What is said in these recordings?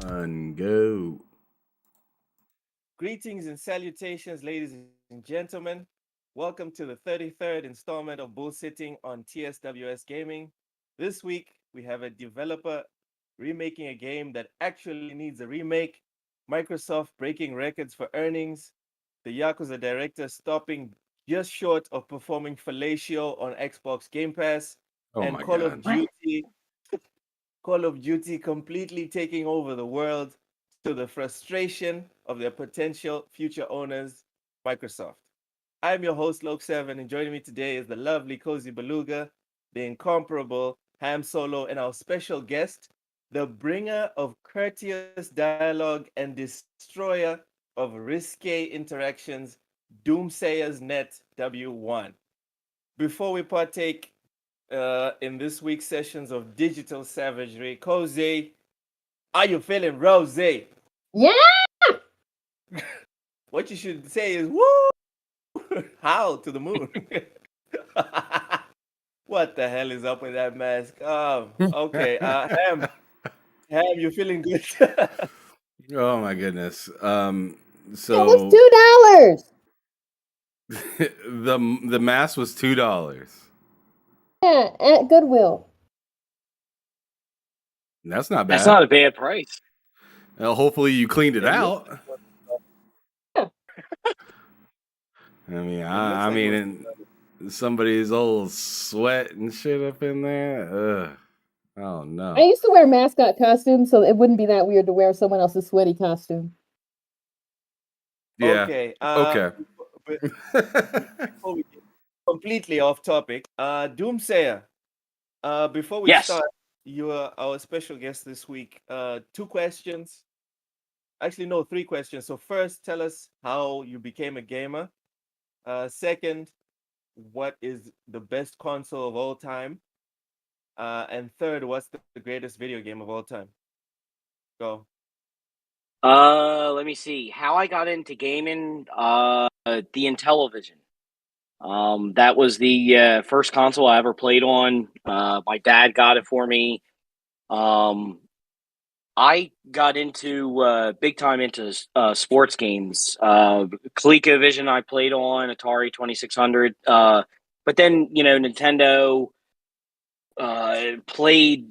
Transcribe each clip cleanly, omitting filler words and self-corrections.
And go. Greetings and salutations, ladies and gentlemen. Welcome to the 33rd installment of Bull Sitting on TSWS Gaming. This week, we have a developer remaking a game that actually needs a remake, Microsoft breaking records for earnings, the Yakuza director stopping just short of performing fellatio on Xbox Game Pass, Oh and my god. Call of Duty completely taking over the world to the frustration of their potential future owners, Microsoft. I'm your host, Loke7, and joining me today is the lovely Cozy Beluga, the incomparable Ham Solo, and our special guest, the bringer of courteous dialogue and destroyer of risque interactions, Doomsayer's Net W1. Before we partake in this week's sessions of digital savagery, Cozy, are you feeling rose? Yeah. What you should say is woo, howl to the moon. What the hell is up with that mask? Okay. Ham, you feeling good? Oh my goodness. It was So $2. the mask was $2. Yeah, at Goodwill. That's not That's bad. not a bad price. Hopefully you cleaned it It out. looks Yeah. I mean, it looks I like it was mean, somebody's old sweat and shit up in there. Ugh. Oh I no. used to wear mascot costumes, so it wouldn't be that weird to wear someone else's sweaty costume. Yeah. okay. Okay. Before we get completely off topic, Doomsayer. Before we Yes. start, you are our special guest this week. Two questions. Actually, no, three questions. So first, tell us how you became a gamer. Second, what is the best console of all time? And third, what's the greatest video game of all time? Go. Let me see. How I got into gaming, the Intellivision. That was the first console I ever played on. My dad got it for me. I got into big time into sports games. ColecoVision I played on, Atari 2600. But then, Nintendo played.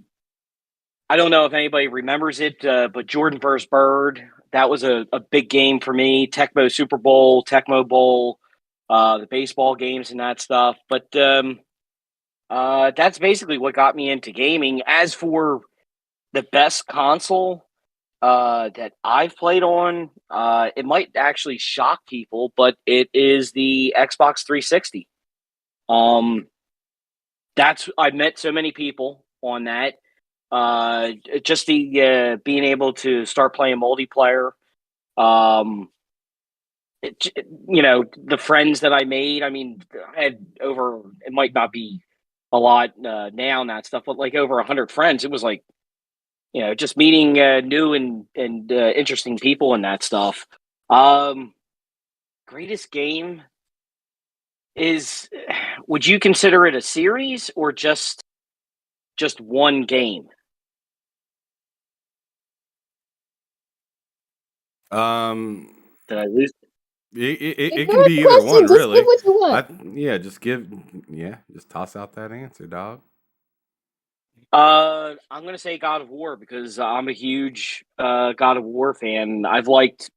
I don't know if anybody remembers it, but Jordan vs. Bird, that was a big game for me. Tecmo Super Bowl, Tecmo Bowl, the baseball games and that stuff. But that's basically what got me into gaming. As for the best console that I've played on, it might actually shock people, but it is the Xbox 360. Um, I've met so many people on that. Just the being able to start playing multiplayer. Um, the friends that I made. I mean, I had over. It might not be a lot now and that stuff, but like over 100 friends. It was like just meeting new and interesting people and that stuff. Um, Greatest game is. Would you consider it a series or just one game? Did I lose? It Ignore can be the either one, question. Just give really. what you want. Just toss out that answer, dog. I'm gonna say God of War because I'm a huge God of War fan. I've liked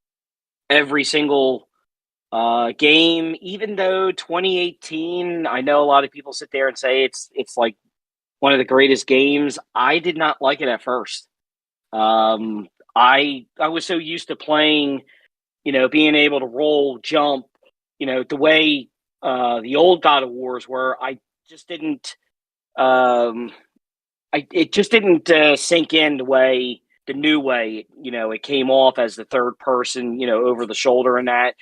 every single game, even though 2018. I know a lot of people sit there and say it's like one of the greatest games. I did not like it at first. I was so used to playing, being able to roll, jump, the way the old God of Wars were. I just didn't. Um, it just didn't sink in the new way. It came off as the third person, over the shoulder and that.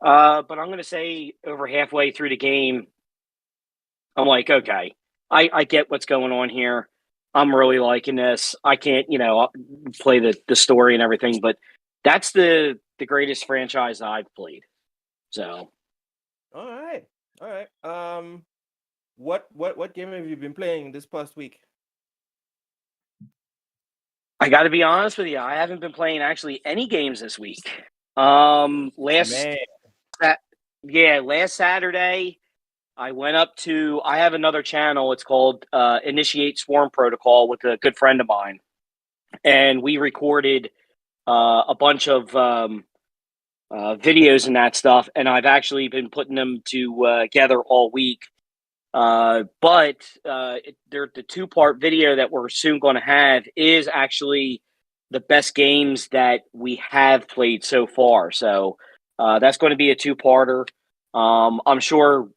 But I'm going to say over halfway through the game, I'm like, okay, I get what's going on here. I'm really liking this. I can't, play the story and everything, but that's the greatest franchise I've played. So, All right. All right. What game have you been playing this past week? I got to be honest with you. I haven't been playing actually any games this week. Last Saturday, I went up to. I have another channel. It's called Initiate Swarm Protocol with a good friend of mine, and we recorded a bunch of videos and that stuff. And I've actually been putting them together all week. But the 2-part video that we're soon going to have is actually the best games that we have played so far. So that's going to be a 2-parter. I'm sure,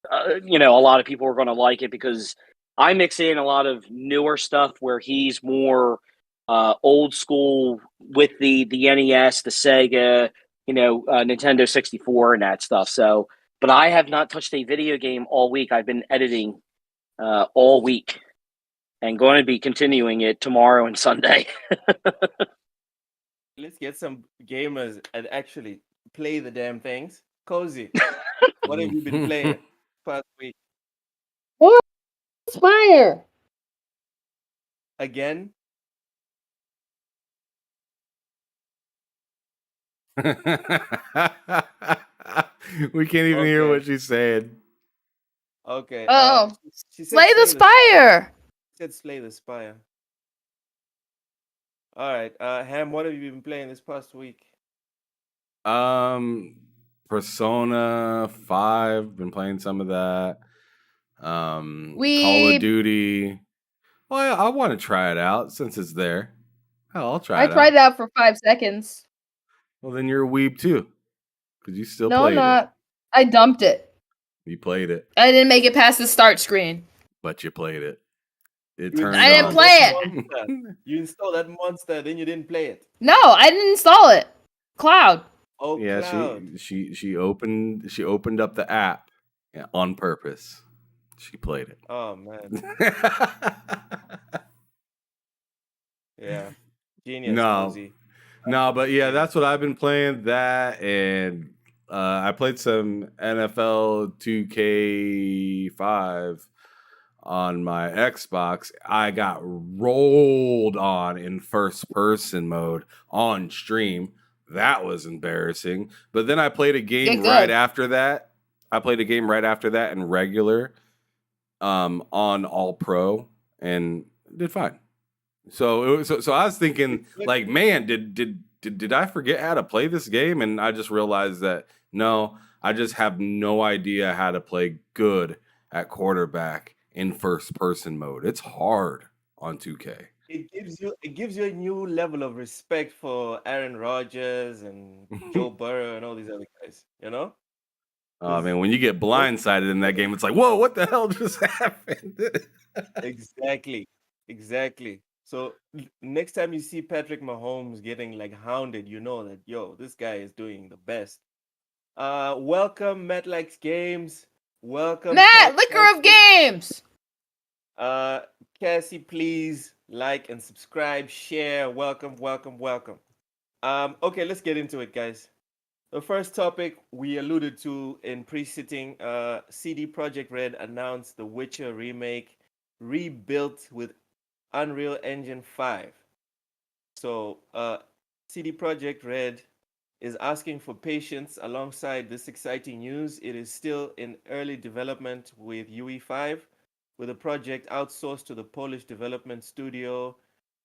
a lot of people are going to like it because I mix in a lot of newer stuff where he's more old school with the NES, the Sega, Nintendo 64 and that stuff. So, but I have not touched a video game all week. I've been editing all week and going to be continuing it tomorrow and Sunday. Let's get some gamers and actually play the damn things. Cozy, what have you been playing past week? Spire. Again? We can't even hear what she said. Okay. Oh, she said Slay the Spire. She said Slay the Spire. All right. Ham, what have you been playing this past week? Persona 5, been playing some of that. Call We- of Duty. Well, I want to try it out since it's there. Hell, I'll try I it tried out. it out for 5 seconds. Well, then you're a weeb too. Because you still No, I'm played it. not. I dumped it. You played it, I didn't make it past the start screen. but you played it. It You turned I didn't on. play it. Monster. You installed that monster, then you didn't play it. No, I didn't install it. Cloud. Oh, Yeah, Cloud. she opened up the app on purpose. She played it. Oh man. Yeah. Genius. No. Cozy. No, but yeah, that's what I've been playing. That and I played some NFL 2K5 on my Xbox. I got rolled on in first person mode on stream. That was embarrassing. But then I played a game right after that. In regular on All Pro and did fine. So I was thinking, like, man, did I forget how to play this game? And I just realized that no, I just have no idea how to play good at quarterback in first person mode. It's hard on 2K. It gives you a new level of respect for Aaron Rodgers and Joe Burrow and all these other guys, you know? Oh man, when you get blindsided in that game, it's like, whoa, what the hell just happened? Exactly. So next time you see Patrick Mahomes getting like hounded, you know that this guy is doing the best. Welcome, Matt Likes Games. Welcome, Matt, Liquor of Games. Cassie, please like and subscribe, share. Welcome. Okay, let's get into it, guys. The first topic we alluded to in pre-sitting, CD Projekt Red announced The Witcher remake rebuilt with Unreal Engine 5. So CD Projekt Red is asking for patience alongside this exciting news. It is still in early development with UE5, with a project outsourced to the Polish development studio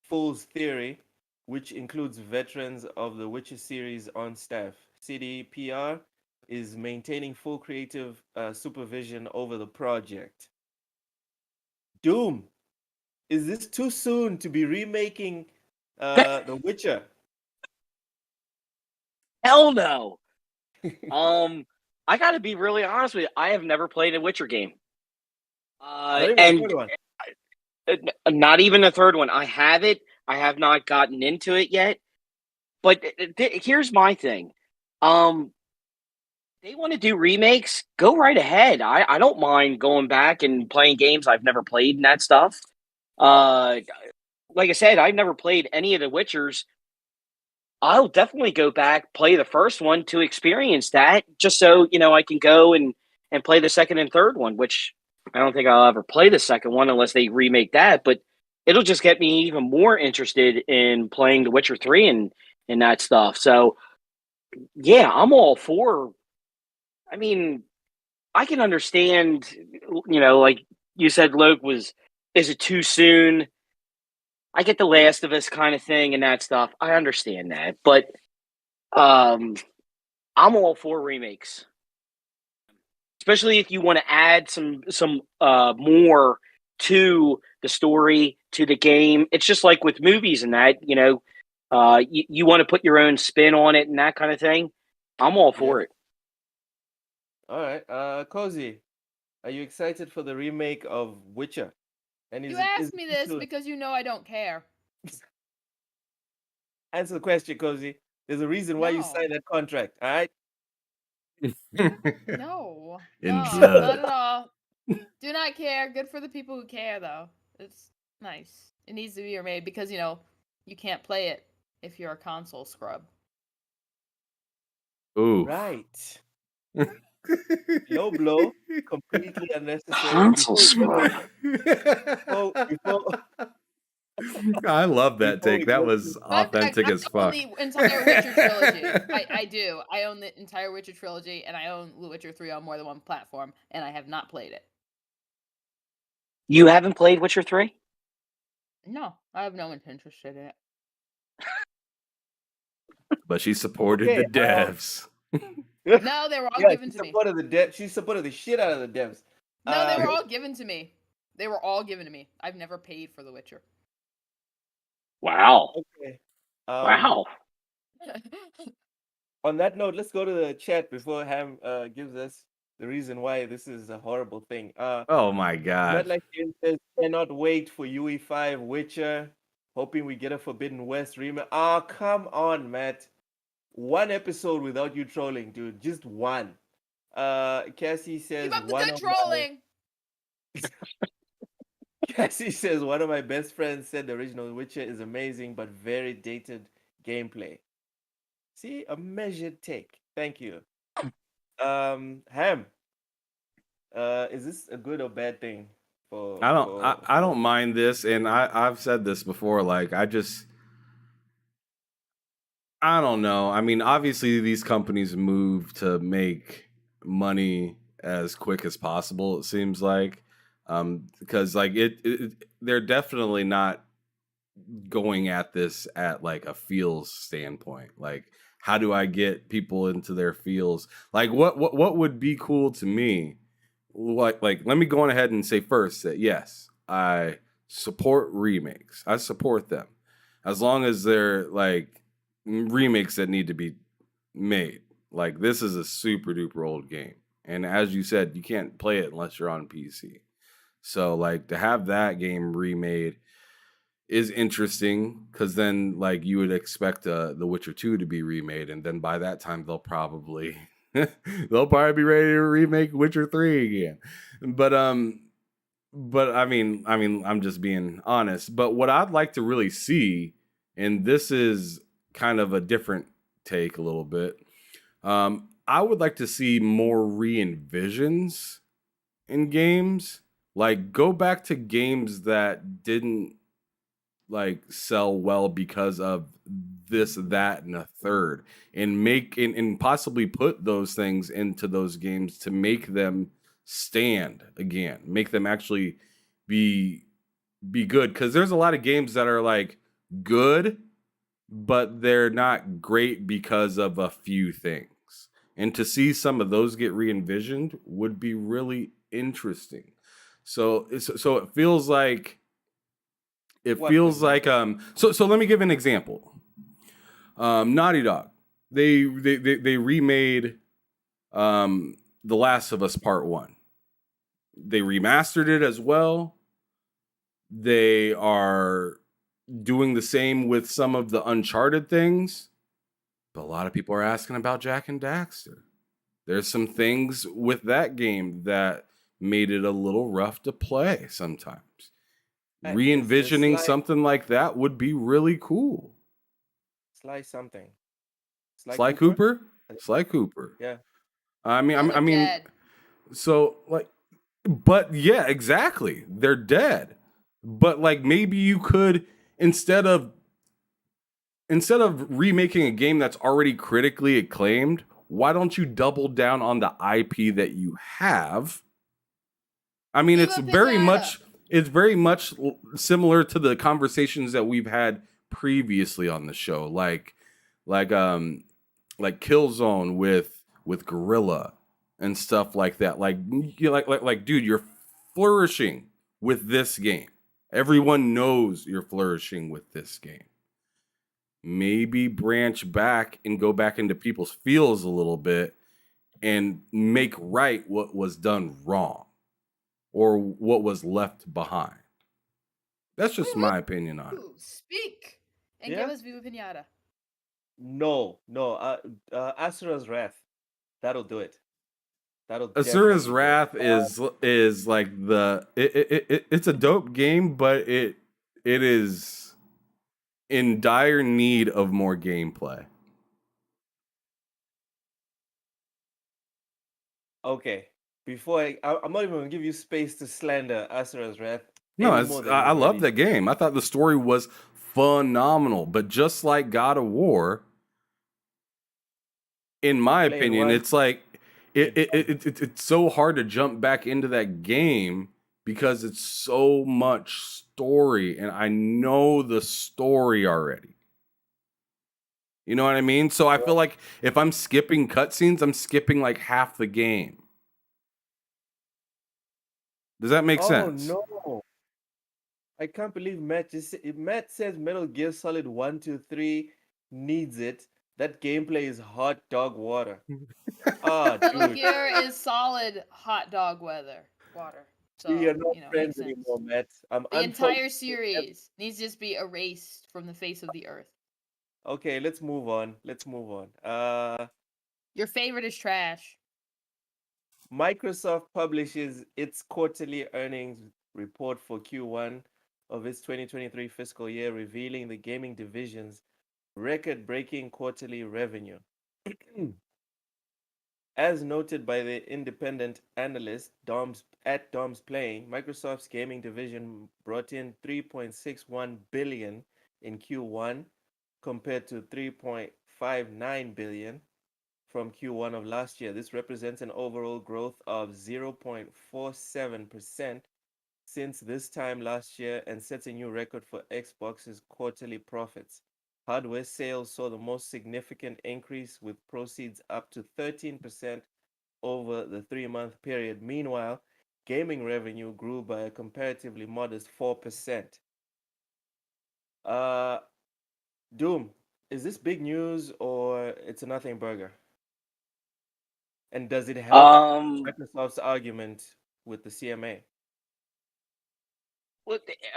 Fool's Theory, which includes veterans of the Witcher series on staff. CDPR is maintaining full creative supervision over the project. Doom, is this too soon to be remaking The Witcher? Hell no. I got to be really honest with you. I have never played a Witcher game. Not even a third one. I have it. I have not gotten into it yet. But here's my thing. They want to do remakes, go right ahead. I don't mind going back and playing games I've never played and that stuff. Like I said, I've never played any of the Witchers. I'll definitely go back, play the first one to experience that, just so, I can go and play the second and third one, which I don't think I'll ever play the second one unless they remake that. But it'll just get me even more interested in playing The Witcher 3 and that stuff. So yeah, I'm all for. I mean, I can understand, like you said, Loke is it too soon? I get the Last of Us kind of thing and that stuff. I understand that, but I'm all for remakes, especially if you want to add some more to the story, to the game. It's just like with movies and that, you want to put your own spin on it and that kind of thing. I'm all for it. All right, Cozy, are you excited for the remake of Witcher? And You asked me this because you know I don't care. Answer the question, Cozy. There's a reason why you No. signed that contract. All right. No, In not blood. at all. Do not care. Good for the people who care, though. It's nice. It needs to be remade because you can't play it if you're a console scrub. Ooh. Right. Low blow, completely unnecessary. Console scrub. I love that before we take. That go was to- authentic as I own fuck. the entire Witcher trilogy. I do. I own the entire Witcher trilogy, and I own The Witcher 3 on more than one platform, and I have not played it. You haven't played Witcher 3? No, I have no interest in it. But she supported Okay, the devs. No, they were all given to me. She supported the shit out of the devs. No, they were all given to me. They were all given to me. I've never paid for The Witcher. Wow. Okay. Wow. On that note, let's go to the chat before Ham gives us the reason why this is a horrible thing. Oh my god. Not like James says, cannot wait for UE5 Witcher. Hoping we get a Forbidden West remake. Oh, come on, Matt. One episode without you trolling, dude. Just one. Cassie says Keep up the one good of trolling. Cassie says one of my best friends said the original Witcher is amazing but very dated gameplay. See, a measured take. Thank you. Ham. Is this a good or bad thing for I don't mind this, and I've said this before, like I don't know. I mean, obviously these companies move to make money as quick as possible, it seems like. Because like they're definitely not going at this at like a feels standpoint. Like, how do I get people into their feels? Like what would be cool to me? Like let me go on ahead and say first that yes, I support remakes. I support them. As long as they're like remakes that need to be made. Like this is a super duper old game. And as you said, you can't play it unless you're on PC. So like to have that game remade is interesting because then like you would expect The Witcher 2 to be remade, and then by that time they'll probably be ready to remake Witcher 3 again. But I mean I'm just being honest. But what I'd like to really see, and this is kind of a different take a little bit, I would like to see more re-envisions in games. Like go back to games that didn't like sell well because of this, that, and a third, and make and possibly put those things into those games to make them stand again, make them actually be good. Because there's a lot of games that are like good, but they're not great because of a few things. And to see some of those get re-envisioned would be really interesting. So it feels like so let me give an example. Naughty Dog, they remade The Last of Us Part 1. They remastered it as well. They are doing the same with some of the Uncharted things. But a lot of people are asking about Jak and Daxter. There's some things with that game that made it a little rough to play sometimes. Re-envisioning something like that would be really cool. Sly something. Sly Cooper? Sly Cooper. Yeah. I mean, dead. So like, but yeah, exactly. They're dead. but like maybe you could instead of remaking a game that's already critically acclaimed, why don't you double down on the IP that you have? I mean, Viva it's very much similar to the conversations that we've had previously on the show, like Killzone with Gorilla and stuff like that. Like you like dude, you're flourishing with this game. Everyone knows you're flourishing with this game. Maybe branch back and go back into people's feels a little bit and make right what was done wrong or what was left behind. That's just my opinion on it. Speak and Yeah? give us Viva Pinata. No. Asura's Wrath. That'll do it. That'll Asura's definitely do it. Wrath is like it's a dope game, but it is in dire need of more gameplay. Okay. Before I'm not even gonna give you space to slander Asura's Wrath. No, any more than I you love already that game. I thought the story was phenomenal, but just like God of War, in my Playing opinion, one. it's like it's so hard to jump back into that game because it's so much story, and I know the story already. You know what I mean? So I feel like if I'm skipping cutscenes, I'm skipping like half the game. Does that make sense? No. I can't believe Matt Matt says Metal Gear Solid 1, 2, 3 needs it. That gameplay is hot dog water. Metal Dude. Gear is solid hot dog water. So, We are not makes friends sense. anymore, Matt. I'm The entire series needs to just be erased from the face of the earth. Okay, let's move on. Your favorite is trash. Microsoft publishes its quarterly earnings report for Q1 of its 2023 fiscal year, revealing the gaming division's record-breaking quarterly revenue. As noted by the independent analyst Dom's Playing, Microsoft's gaming division brought in $3.61 billion in Q1 compared to $3.59 billion from Q1 of last year. This represents an overall growth of 0.47% since this time last year and sets a new record for Xbox's quarterly profits. Hardware sales saw the most significant increase, with proceeds up to 13% over the 3-month period. Meanwhile, gaming revenue grew by a comparatively modest 4%. Doom, is this big news or it's a nothing burger? And does it help Microsoft's argument with the CMA?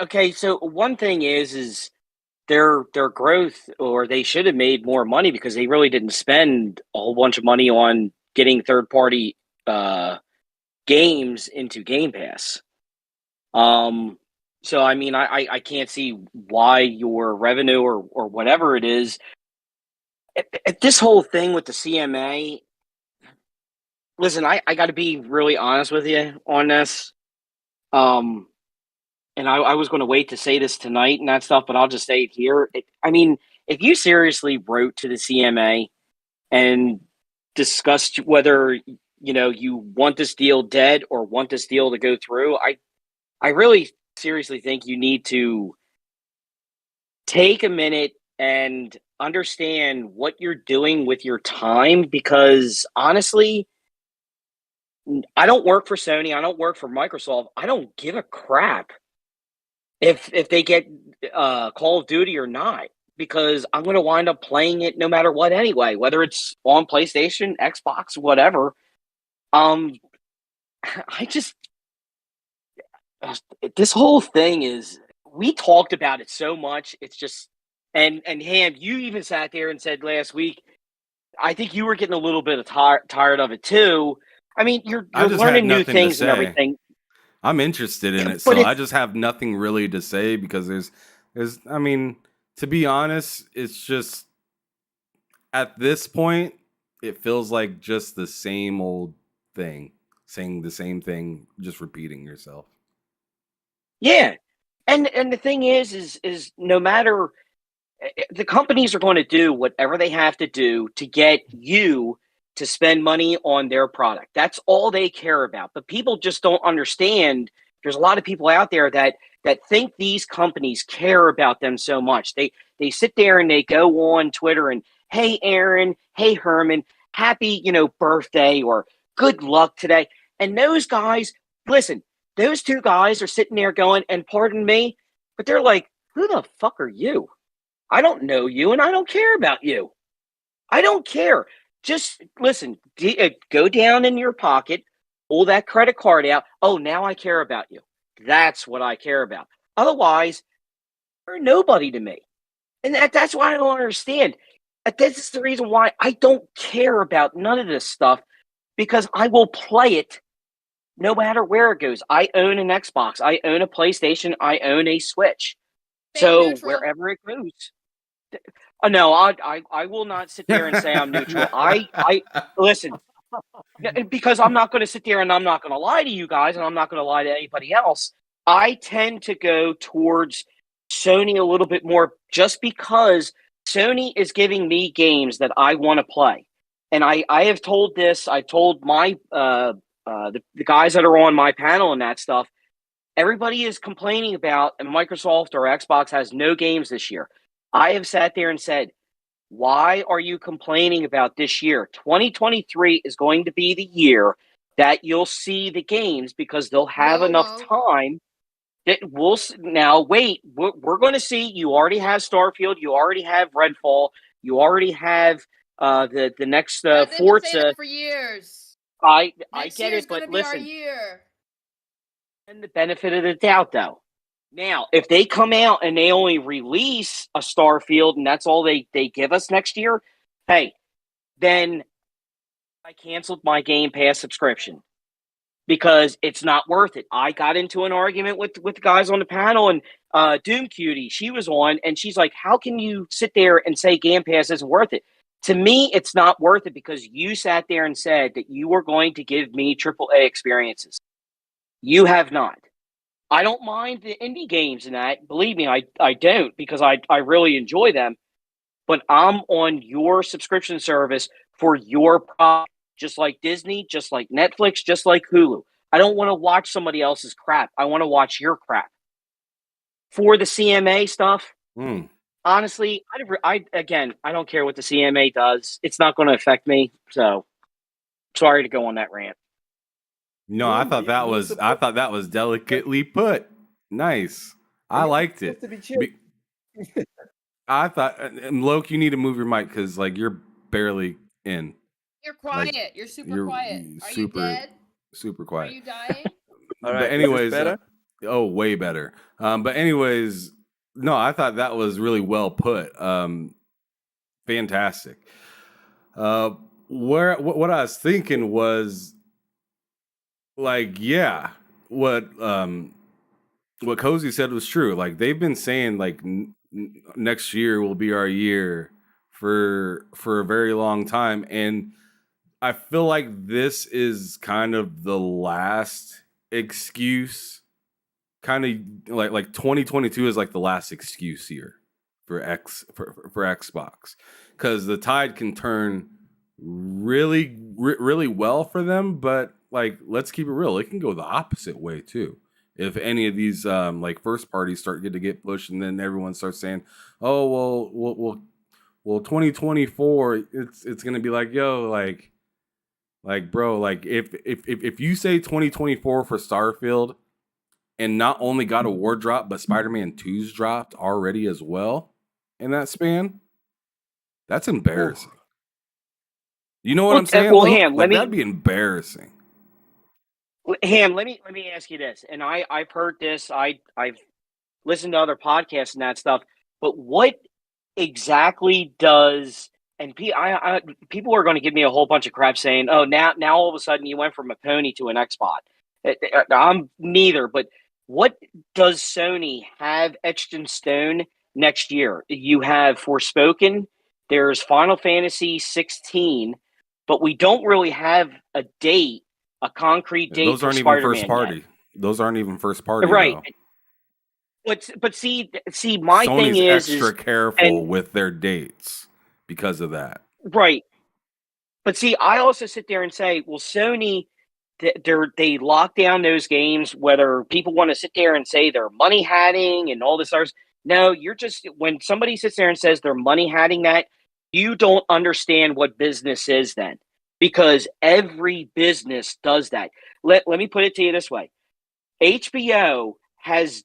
Okay, so one thing is their growth, or they should have made more money because they really didn't spend a whole bunch of money on getting third party games into Game Pass. So I mean, I can't see why your revenue or whatever it is. This whole thing with the CMA. Listen, I got to be really honest with you on this. And I was going to wait to say this tonight and that stuff, but I'll just say it here. I mean, if you seriously wrote to the CMA and discussed whether you want this deal dead or want this deal to go through, I really seriously think you need to take a minute and understand what you're doing with your time, because honestly, I don't work for Sony. I don't work for Microsoft. I don't give a crap if they get Call of Duty or not, because I'm going to wind up playing it no matter what anyway, whether it's on PlayStation, Xbox, whatever. I just this whole thing is, we talked about it so much. It's just, and Ham, you even sat there and said last week, I think you were getting a little bit of tired of it too. I mean, you're learning new things and everything. I'm interested in it, But so I just have nothing really to say because there's I mean, to be honest, it's just at this point it feels like just the same old thing, saying the same thing, just repeating yourself. Yeah. And the thing is no matter, the companies are going to do whatever they have to do to get you to spend money on their product. That's all they care about. But people just don't understand. There's a lot of people out there that think these companies care about them so much. They sit there and they go on Twitter and, hey, Aaron, hey, Herman, happy, birthday, or good luck today. And those guys, listen, those two guys are sitting there going, and pardon me, but they're like, who the fuck are you? I don't know you, and I don't care about you. I don't care. Just listen, go down in your pocket, pull that credit card out. Oh, now I care about you. That's what I care about. Otherwise, you're nobody to me. And that's why I don't understand. This is the reason why I don't care about none of this stuff, because I will play it no matter where it goes. I own an Xbox. I own a PlayStation. I own a Switch. Stay So neutral. wherever it goes. No, I will not sit there and say I'm neutral. I listen, because I'm not going to sit there and I'm not going to lie to you guys, and I'm not going to lie to anybody else. I tend to go towards Sony a little bit more, just because Sony is giving me games that I want to play. And I have told this, I told my the guys that are on my panel and that stuff, everybody is complaining about, and Microsoft or Xbox has no games this year. I have sat there and said, why are you complaining about this year? 2023 is going to be the year that you'll see the games, because they'll have enough time. Now, wait, we're going to see. You already have Starfield. You already have Redfall. You already have the next They've been saying Forza. that for years. I Next get year's it, but gonna be our listen. year. And the benefit of the doubt, though. Now, if they come out and they only release a Starfield and that's all they give us next year, hey, then I canceled my Game Pass subscription, because it's not worth it. I got into an argument with the guys on the panel, and Doom Cutie, she was on, and she's like, how can you sit there and say Game Pass isn't worth it? To me, it's not worth it, because you sat there and said that you were going to give me AAA experiences. You have not. I don't mind the indie games and that. Believe me, I don't, because I really enjoy them. But I'm on your subscription service for your product, just like Disney, just like Netflix, just like Hulu. I don't want to watch somebody else's crap. I want to watch your crap. For the CMA stuff, honestly, I don't care what the CMA does. It's not going to affect me. So, sorry to go on that rant. No, I thought that was delicately put. Nice. I liked it. To be chill. I thought, and Loke, you need to move your mic, because you're barely in. You're quiet. You're super quiet. Are you dead? Super Are quiet. you dying? All right. But anyways, better? Way better. But anyways, no, I thought that was really well put. Fantastic. What I was thinking was, what Cozy said was true. Like, they've been saying next year will be our year for a very long time, and I feel like this is kind of the last excuse. Kind of like 2022 is like the last excuse year for Xbox, because the tide can turn really well for them, but let's keep it real, it can go the opposite way too. If any of these first parties start to get pushed, and then everyone starts saying, oh well 2024 it's gonna be like, yo, bro, if you say 2024 for Starfield, and not only God of War dropped, but Spider-Man 2's dropped already as well in that span, that's embarrassing. You know what I'm saying? Well, Ham, that'd be embarrassing. Ham, let me ask you this, and I've heard this, I've listened to other podcasts and that stuff, but what exactly does, and people are going to give me a whole bunch of crap saying, oh, now all of a sudden you went from a pony to an Xbox. I'm neither, but what does Sony have etched in stone next year? You have Forspoken, there's Final Fantasy 16, but we don't really have a date, a concrete date. Those aren't even first party. Those aren't even first party, right? Though. But see, my thing Sony's is extra careful and with their dates because of that. right. But see, I also sit there and say, well, Sony, they lock down those games. Whether people want to sit there and say they're money hatting and all this other, no, you're just when somebody sits there and says they're money hatting that, you don't understand what business is then, because every business does that. Let me put it to you this way: HBO has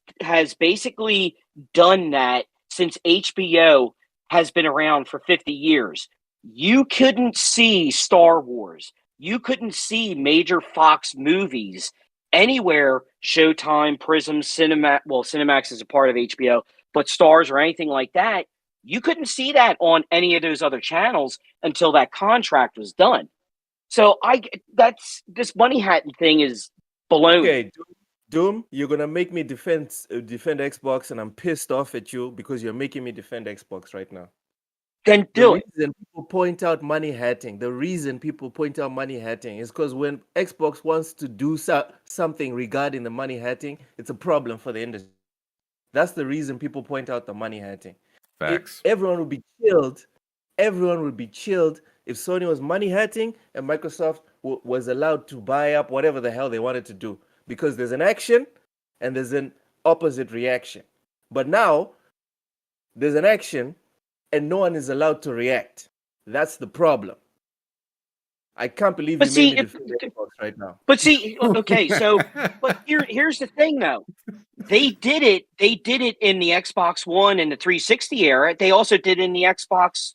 basically done that since HBO has been around for 50 years. You couldn't see Star Wars. You couldn't see major Fox movies anywhere, Showtime, Prism, Cinemax is a part of HBO, but Stars or anything like that, you couldn't see that on any of those other channels until that contract was done. So that's this money hatting thing is baloney. Okay, Doom, you're gonna make me defend Xbox, and I'm pissed off at you because you're making me defend Xbox right now. Then The do it. reason people point out money hatting, is because when Xbox wants to do something regarding the money hatting, it's a problem for the industry. That's the reason people point out the money hatting. Facts. Everyone would be chilled. Everyone would be chilled if Sony was money hatting and Microsoft was allowed to buy up whatever the hell they wanted to do, because there's an action and there's an opposite reaction. But now there's an action and no one is allowed to react. That's the problem. I can't believe But you see, made me defend Xbox right now. But see, okay, so but here's the thing though. They did it in the Xbox One and the 360 era. They also did it in the Xbox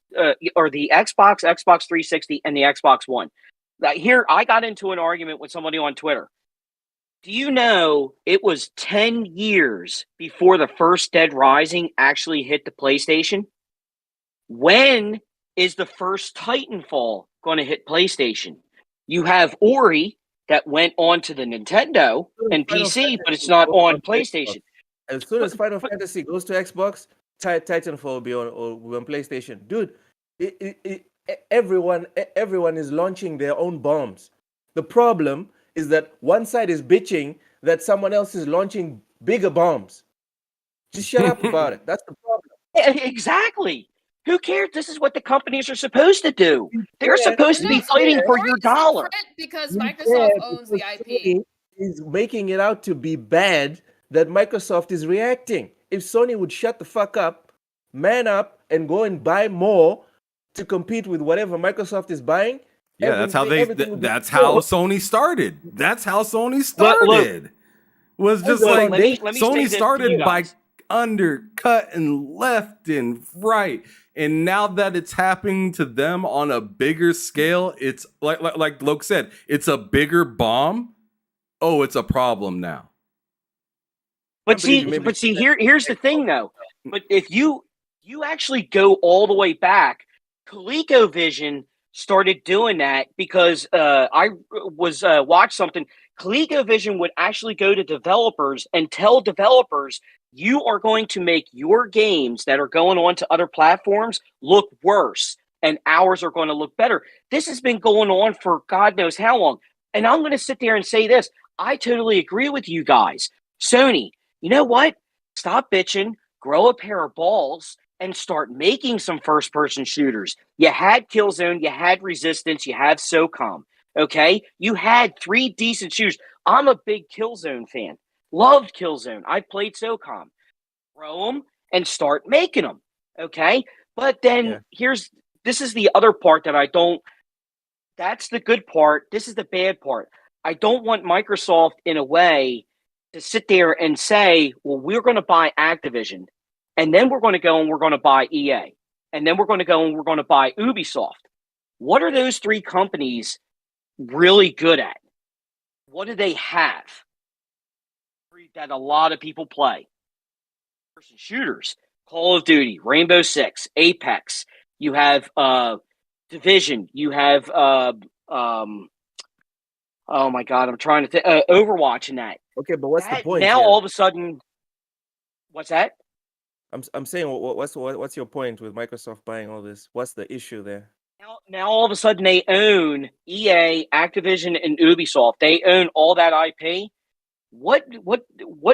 or the Xbox 360 and the Xbox One. Here I got into an argument with somebody on Twitter. Do you know it was 10 years before the first Dead Rising actually hit the PlayStation? When is the first Titanfall going to hit PlayStation? You have Ori that went on to the Nintendo and PC, but it's not on PlayStation. As soon as Final Fantasy goes to Xbox, Titanfall will be on PlayStation. Dude, everyone is launching their own bombs. The problem is that one side is bitching that someone else is launching bigger bombs. Just shut up about it. That's the problem. Exactly. Who cares? This is what the companies are supposed to do. They're supposed to be fighting for your dollar. Because Microsoft owns the IP. Sony is making it out to be bad that Microsoft is reacting. If Sony would shut the fuck up, man up, and go and buy more to compete with whatever Microsoft is buying. Yeah, that's how Sony started. That's how Sony started. Was just like Sony started by undercutting left and right. And now that it's happening to them on a bigger scale, it's like Loke said, it's a bigger bomb. Oh, it's a problem now. But see, here's the thing though. But if you actually go all the way back, ColecoVision started doing that because I was watched something. ColecoVision would actually go to developers and tell developers, you are going to make your games that are going on to other platforms look worse, and ours are going to look better. This has been going on for God knows how long. And I'm going to sit there and say this. I totally agree with you guys. Sony, you know what? Stop bitching, grow a pair of balls, and start making some first-person shooters. You had Killzone, you had Resistance, you have SOCOM, okay? You had 3 decent shooters. I'm a big Killzone fan. Loved Killzone. I played SOCOM. Grow them and start making them, okay? But then this is the other part that I don't, that's the good part. This is the bad part. I don't want Microsoft in a way to sit there and say, well, we're going to buy Activision, and then we're going to go and we're going to buy EA, and then we're going to go and we're going to buy Ubisoft. What are those 3 companies really good at? What do they have that a lot of people play? Person shooters, Call of Duty, Rainbow Six, Apex. You have Division. You have oh my God, I'm trying to think. Overwatch and that. Okay, but what's the point now? here? All of a sudden, what's that? I'm saying, what's your point with Microsoft buying all this? What's the issue there? Now all of a sudden they own EA, Activision, and Ubisoft. They own all that IP. What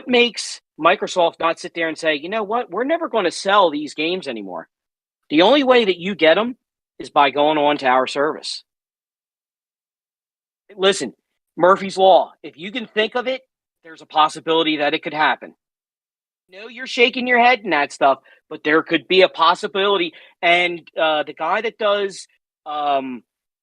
makes Microsoft not sit there and say, you know what, we're never going to sell these games anymore. The only way that you get them is by going on to our service. Listen, Murphy's Law, if you can think of it, there's a possibility that it could happen. No, you're shaking your head and that stuff, but there could be a possibility. And the guy that does,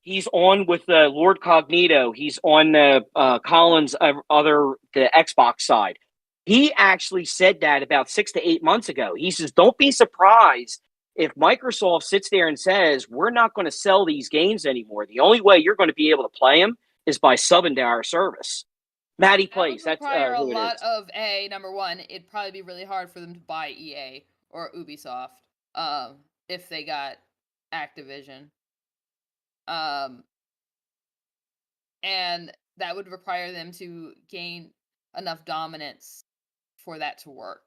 he's on with the Lord Cognito. He's on the Collins the Xbox side. He actually said that about 6 to 8 months ago. He says, don't be surprised if Microsoft sits there and says, we're not going to sell these games anymore. The only way you're going to be able to play them is by subbing to our service. Maddie Plays. That would That's require a who it lot is. of number one, it'd probably be really hard for them to buy EA or Ubisoft if they got Activision. And that would require them to gain enough dominance for that to work.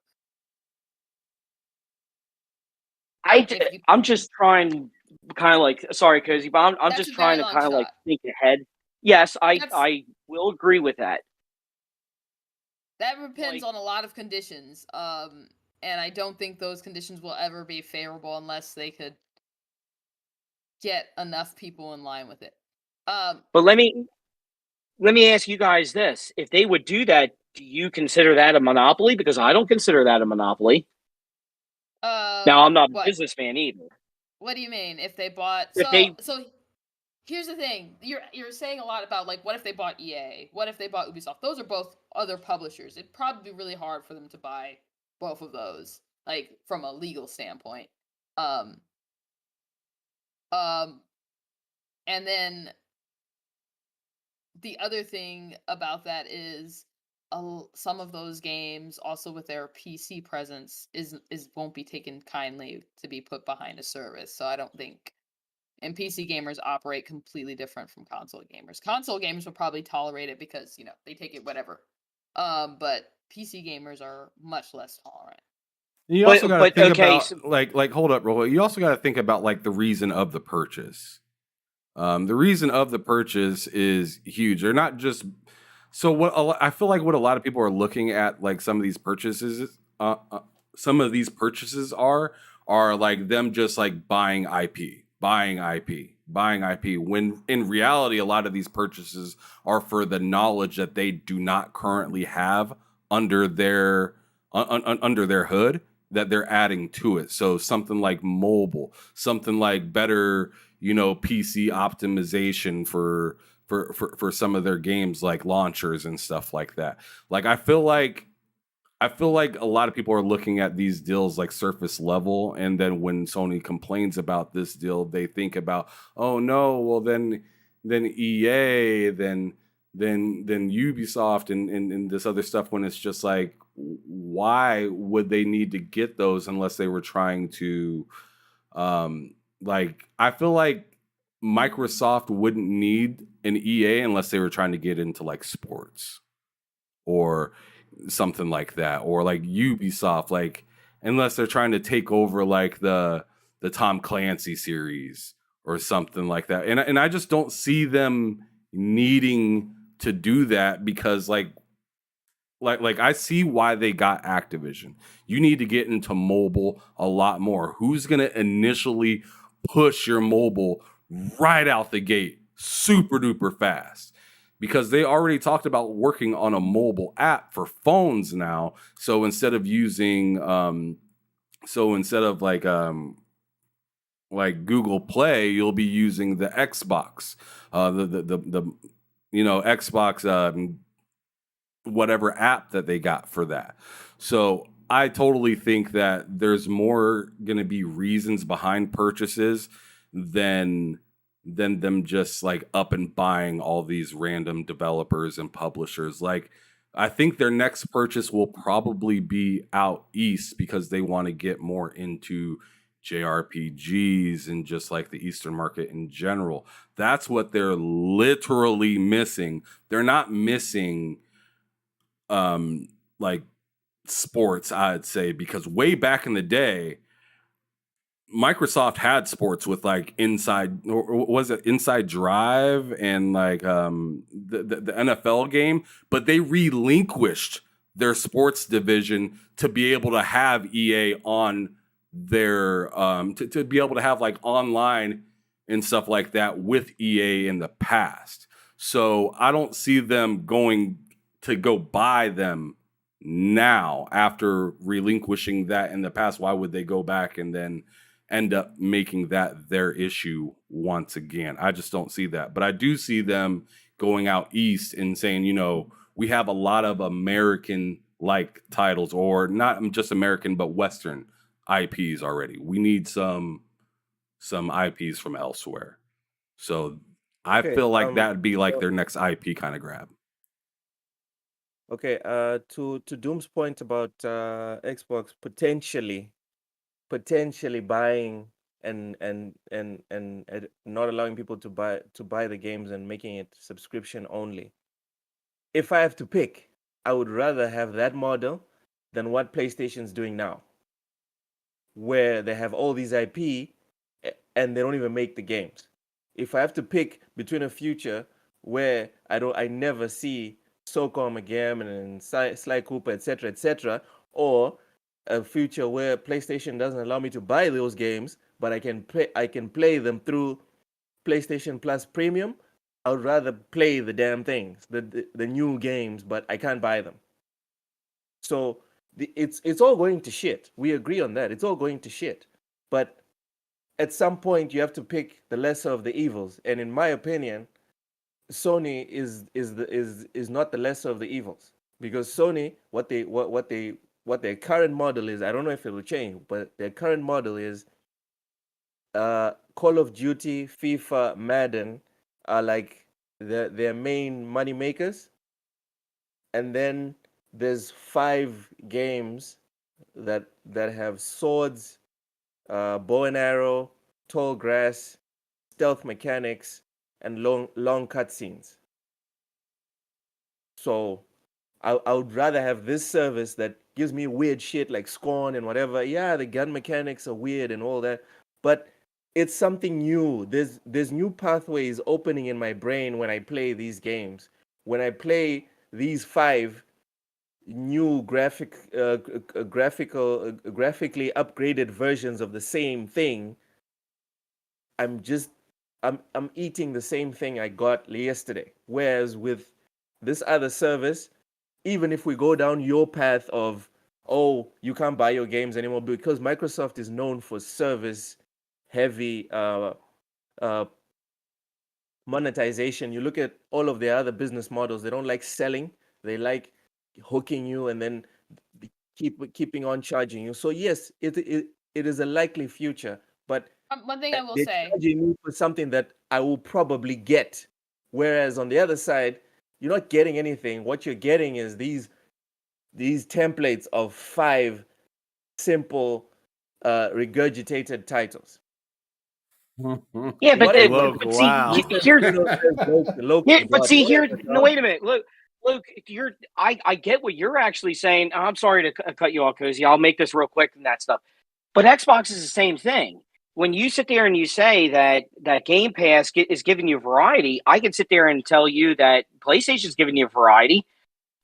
I'm just trying, kind of like, sorry, Cozy, but I'm just trying to kind of like think ahead. Yes, I will agree with that. That depends on a lot of conditions, and I don't think those conditions will ever be favorable unless they could get enough people in line with it. But let me ask you guys this: if they would do that, do you consider that a monopoly? Because I don't consider that a monopoly. Now, I'm not a businessman either. What do you mean? If they bought... So here's the thing. You're saying a lot about, like, what if they bought EA? What if they bought Ubisoft? Those are both other publishers. It'd probably be really hard for them to buy both of those, like, from a legal standpoint. And then the other thing about that is some of those games, also with their PC presence, won't be taken kindly to be put behind a service. So I don't think... And PC gamers operate completely different from console gamers. Console gamers will probably tolerate it because, you know, they take it whatever. But PC gamers are much less tolerant. You also got to think about, like, hold up, real quick. You also got to think about, like, the reason of the purchase. The reason of the purchase is huge. They're not just... So I feel like what a lot of people are looking at, like, some of these purchases are like them just, like, buying IP. When in reality, a lot of these purchases are for the knowledge that they do not currently have under their hood that they're adding to it. So something like mobile, something like better, PC optimization for some of their games, like launchers and stuff like that. Like, I feel like a lot of people are looking at these deals like surface level, and then when Sony complains about this deal, they think about, oh no, well then EA, then Ubisoft and this other stuff, when it's just like, why would they need to get those unless they were trying to I feel like Microsoft wouldn't need an EA unless they were trying to get into like sports or something like that, or like Ubisoft, like unless they're trying to take over like the Tom Clancy series or something like that. And I just don't see them needing to do that, because like I see why they got Activision. You need to get into mobile a lot more. Who's going to initially push your mobile right out the gate super duper fast? Because they already talked about working on a mobile app for phones now. So instead of using, like Google Play, you'll be using the Xbox, Xbox, whatever app that they got for that. So I totally think that there's more going to be reasons behind purchases than them just like up and buying all these random developers and publishers. Like, I think their next purchase will probably be out east because they want to get more into JRPGs and just like the Eastern market in general. That's what they're literally missing. They're not missing like sports, I'd say, because way back in the day, Microsoft had sports with like Inside Drive and like the NFL game, but they relinquished their sports division to be able to have EA on their to be able to have like online and stuff like that with EA in the past. So I don't see them going to go buy them now after relinquishing that in the past. Why would they go back and then end up making that their issue once again? I just don't see that. But I do see them going out east and saying, we have a lot of American like titles, or not just American, but Western IPs already. We need some IPs from elsewhere. So I feel like that'd be like their next IP kind of grab. Okay, to Doom's point about Xbox potentially buying and not allowing people to buy the games and making it subscription only. If I have to pick, I would rather have that model than what PlayStation's doing now, where they have all these IP and they don't even make the games. If I have to pick between a future where I never see SOCOM again and Sly Cooper, etc., or a future where PlayStation doesn't allow me to buy those games, but I can play them through PlayStation Plus Premium, I would rather play the damn things, the new games, but I can't buy them. So it's all going to shit. We agree on that. It's all going to shit. But at some point, you have to pick the lesser of the evils. And in my opinion, Sony is not the lesser of the evils, because Sony, what their current model is, I don't know if it will change, but their current model is Call of Duty, FIFA, Madden are like their main money makers, and then there's 5 games that have swords, bow and arrow, tall grass, stealth mechanics, and long cutscenes. So I would rather have this service that gives me weird shit like Scorn and whatever. Yeah, the gun mechanics are weird and all that, but it's something new. There's new pathways opening in my brain when I play these games. When I play these 5 new graphically upgraded versions of the same thing, I'm eating the same thing I got yesterday. Whereas with this other service, even if we go down your path of, oh, you can't buy your games anymore, because Microsoft is known for service heavy monetization. You look at all of their other business models, they don't like selling, they like hooking you and then keeping on charging you. So yes, it is a likely future, but one thing I will they're say, charging me for something that I will probably get. Whereas on the other side, you're not getting anything. What you're getting is these templates of 5 simple regurgitated titles. Yeah, but wow. but see here, no, wait a minute, Luke, I get what you're actually saying. I'm sorry to cut you off, Cozy. I'll make this real quick and that stuff. But Xbox is the same thing. When you sit there and you say that Game Pass is giving you variety, I can sit there and tell you that PlayStation's giving you variety.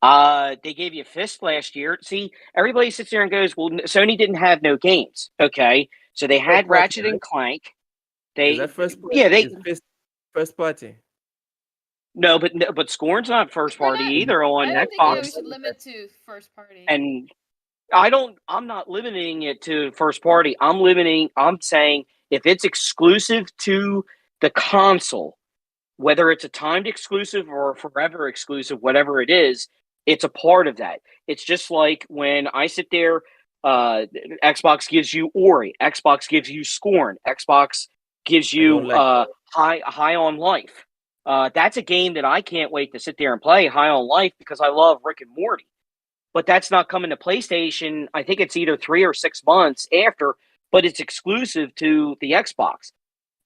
They gave you Fist last year. See, everybody sits there and goes, well, Sony didn't have no games. Okay, so they had Ratchet and Clank. Is that first party? First party. No, but Scorn's not first party either on Xbox. I don't think we should limit to first party. And I'm not limiting it to first party. I'm saying if it's exclusive to the console, whether it's a timed exclusive or forever exclusive, whatever it is, it's a part of that. It's just like when I sit there, Xbox gives you Ori, Xbox gives you Scorn, Xbox gives you High on Life. That's a game that I can't wait to sit there and play, High on Life, because I love Rick and Morty. But that's not coming to PlayStation. I think it's either 3 or 6 months after, but it's exclusive to the Xbox.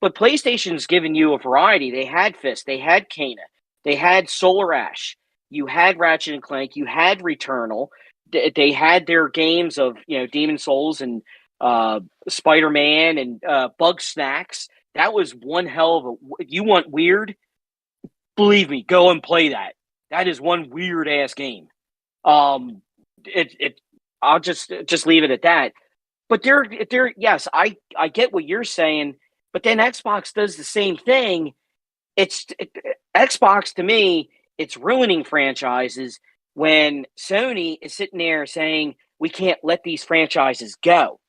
But PlayStation's given you a variety. They had Fist, they had Cana, they had Solar Ash, you had Ratchet and Clank, you had Returnal. They had their games of Demon Souls and Spider-Man and Bug Snacks. That was one hell of a. If you want weird, believe me, go and play that. That is one weird ass game. it I'll just leave it at that. But they're yes, I get what you're saying, but then Xbox does the same thing. Xbox to me, it's ruining franchises when Sony is sitting there saying we can't let these franchises go.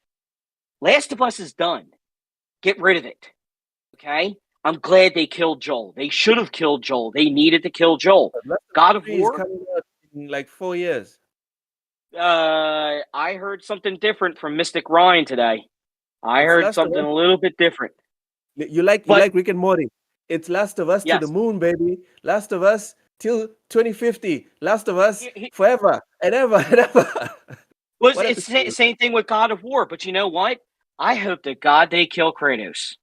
Last of Us is done. Get rid of it. Okay? I'm glad they killed Joel. They should have killed Joel. They needed to kill Joel. God of 3 is War, coming out in like 4 years. I heard something different from Mystic Ryan today. I It's heard Last of something Us. a little bit different. You like But Rick and Morty. It's Last of Us to the yes, moon, baby. Last of Us till 2050. Last of Us he- forever and ever and ever. was What it's else? the same thing with God of War. But you know what? I hope to God they kill Kratos.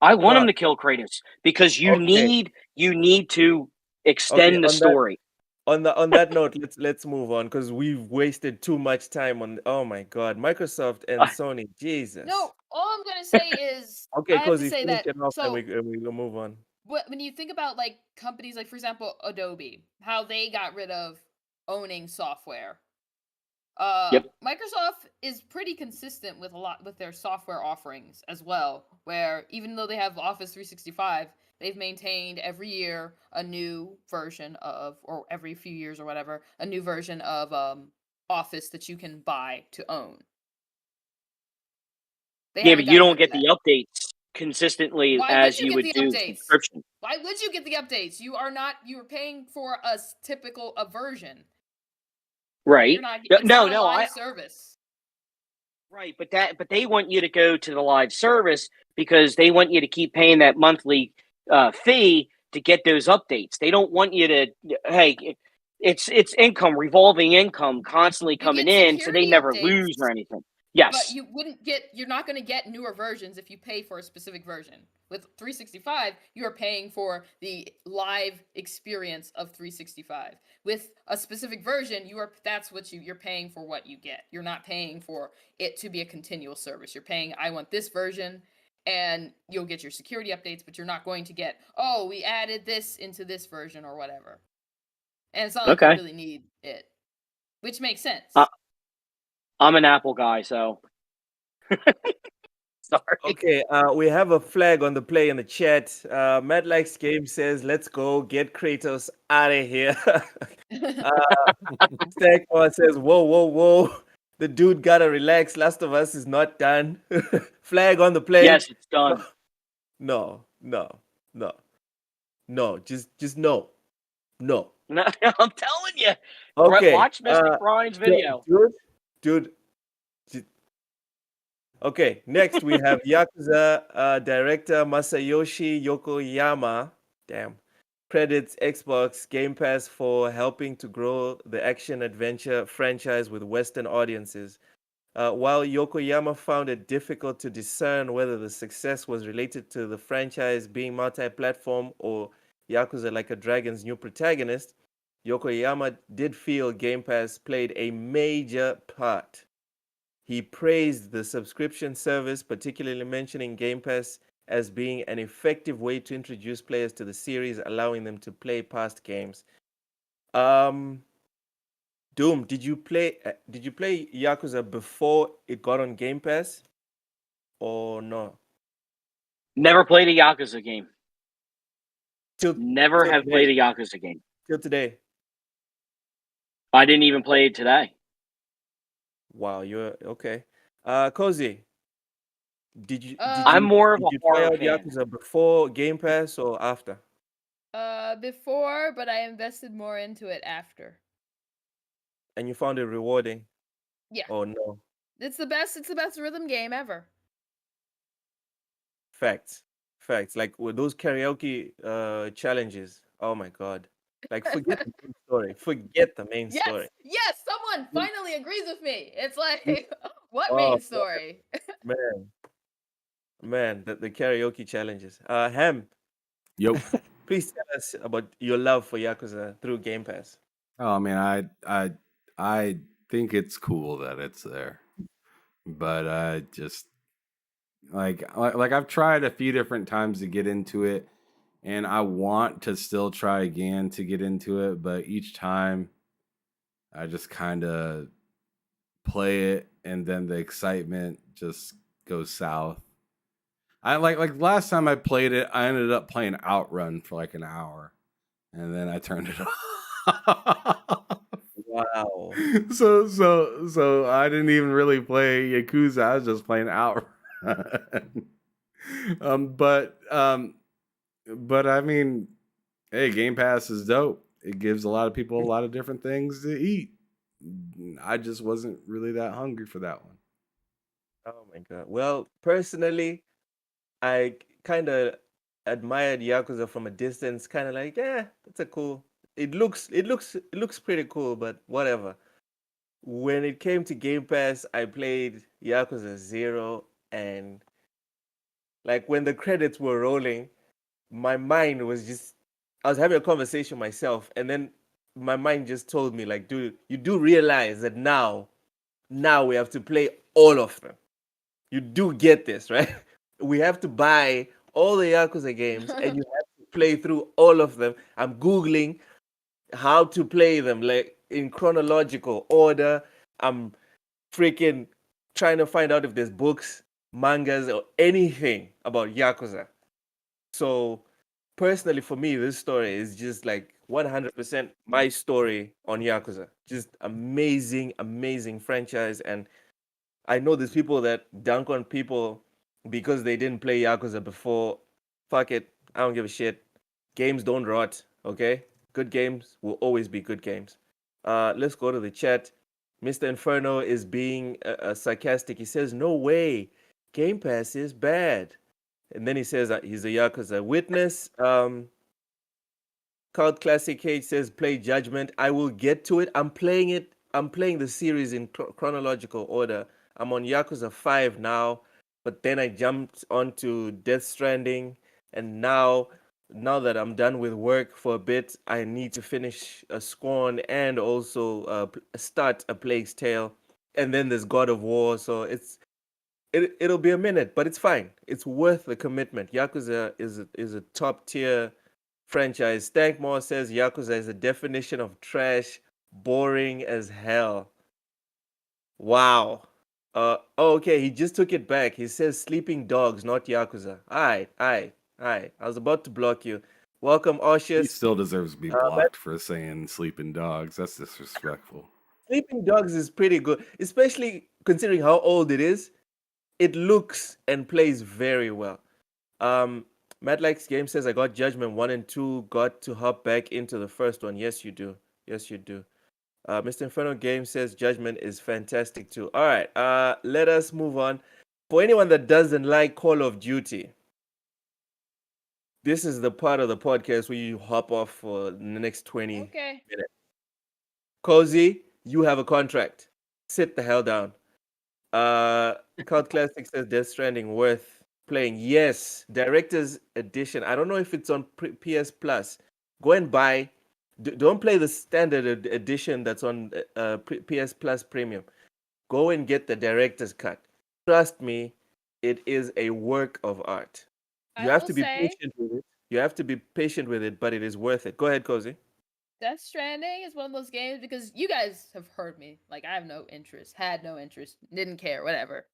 I want Well, them to kill Kratos because you okay. need to Okay. extend the story. On that note, let's move on because we've wasted too much time on. Oh my God, Microsoft and Uh, Sony. Jesus. No, all I'm gonna say is Okay, I have to Cozy, say finish that. it off and So we will move on. when you think about like companies like, for example, Adobe, how they got rid of owning software. Yep. Microsoft is pretty consistent with a lot with their software offerings as well, where even though they have Office 365, they've maintained every year a new version of, or every few years or whatever, a new version of Office that you can buy to own. They Yeah, haven't but you gotten don't rid of get that. the updates consistently Why would as you you get would the do updates? subscription. Why would you get the updates? You are paying for a typical version. Right. You're not. It's No, not a no, live service. right, but they want you to go to the live service because they want you to keep paying that monthly fee to get those updates. They don't want you to it's income, revolving income constantly You coming get in, so they security never lose updates, or anything. but Yes. you're not going to get newer versions if you pay for a specific version. With 365, you are paying for the live experience of 365. With a specific version, that's what you're paying for what you get. You're not paying for it to be a continual service. You're paying, I want this version, and you'll get your security updates, but you're not going to get, oh, we added this into this version or whatever. And it's not like you Okay. really need it, which makes sense. I'm an Apple guy, so sorry. Okay, we have a flag on the play in the chat. Matt Likes Game says, "Let's go get Kratos out of here." Stackpot says, "Whoa, whoa, whoa! The dude gotta relax. Last of Us is not done." Flag on the play. Yes, it's done. No, no, no, no. Just no, no. No, I'm telling you. Okay. Watch Mystic Ryan's video. Dude. Okay, next we have Yakuza director Masayoshi Yokoyama. Damn. Credits Xbox Game Pass for helping to grow the action adventure franchise with Western audiences. While Yokoyama found it difficult to discern whether the success was related to the franchise being multi platform or Yakuza Like a Dragon's new protagonist, Yokoyama did feel Game Pass played a major part. He praised the subscription service, particularly mentioning Game Pass as being an effective way to introduce players to the series, allowing them to play past games. Doom, did you play Yakuza before it got on Game Pass or no? Never played a Yakuza game. Never Till have today. played a Yakuza game. Till today. I didn't even play it today. Wow, you're okay. Cozy, I'm more of a try horror out fan. Yakuza before Game Pass or after? Before, but I invested more into it after. And you found it rewarding? Yeah. Oh no. It's the best rhythm game ever. Facts. Like with those karaoke challenges. Oh my god. Like forget the main story. Forget the main story. Yes, someone finally agrees with me. It's like, what Oh, main story? Man, the karaoke challenges. Ham, Yo. please tell us about your love for Yakuza through Game Pass. Oh man, I think it's cool that it's there, but I just like I've tried a few different times to get into it, and I want to still try again to get into it, but each time I just kind of play it, and then the excitement just goes south. I like last time I played it, I ended up playing Outrun for like an hour, and then I turned it off. Wow. So I didn't even really play Yakuza. I was just playing Outrun. But I mean, hey, Game Pass is dope. It gives a lot of people a lot of different things to eat. I just wasn't really that hungry for that one. Oh my god. Well, personally, I kind of admired Yakuza from a distance, kind of like, yeah, that's a cool. It looks pretty cool, but whatever. When it came to Game Pass, I played Yakuza 0, and like when the credits were rolling, my mind was just I was having a conversation myself, and then my mind just told me like, dude, you do realize that now we have to play all of them. You do get this, right? We have to buy all the Yakuza games and you have to play through all of them. I'm Googling how to play them like in chronological order. I'm freaking trying to find out if there's books, mangas, or anything about Yakuza. So personally for me, this story is just like 100% my story on Yakuza. Just amazing, amazing franchise. And I know there's people that dunk on people because they didn't play Yakuza before. Fuck it. I don't give a shit. Games don't rot, okay? Good games will always be good games. Let's go to the chat. Mr. Inferno is being sarcastic. He says, no way. Game Pass is bad. And then he says he's a Yakuza witness. Cult Classic Cage says, play Judgment. I will get to it. I'm playing it. I'm playing the series in chronological order. I'm on Yakuza 5 now, but then I jumped onto Death Stranding, and now that I'm done with work for a bit, I need to finish a Scorn and also start a Plague's Tale, and then there's God of War. So it'll be a minute, but it's fine. It's worth the commitment. Yakuza is a top tier franchise. Stankmore says Yakuza is a definition of trash, boring as hell. Wow. Okay, he just took it back. He says Sleeping Dogs, not Yakuza. Alright. I was about to block you. Welcome, He Oshius. still deserves to be blocked for saying sleeping dogs. That's disrespectful. Sleeping Dogs is pretty good, especially considering how old it is. It looks and plays very well. Matt Likes Game says I got Judgment 1 and 2, got to hop back into the first one. Yes, you do. Yes, you do. Mr. Inferno Game says Judgment is fantastic too. All right, let us move on. For anyone that doesn't like Call of Duty, this is the part of the podcast where you hop off for the next 20 Okay. minutes. Cozy, you have a contract. Sit the hell down. Cult Classic says Death Stranding worth playing. Yes, Director's Edition. I don't know if it's on PS Plus. Go and buy. Don't play the standard edition that's on PS Plus Premium. Go and get the Director's Cut. Trust me, it is a work of art. You I have will to be say, patient with it. You have to be patient with it, but it is worth it. Go ahead, Cozy. Death Stranding is one of those games because you guys have heard me. Like, I have no interest, had no interest, didn't care, whatever.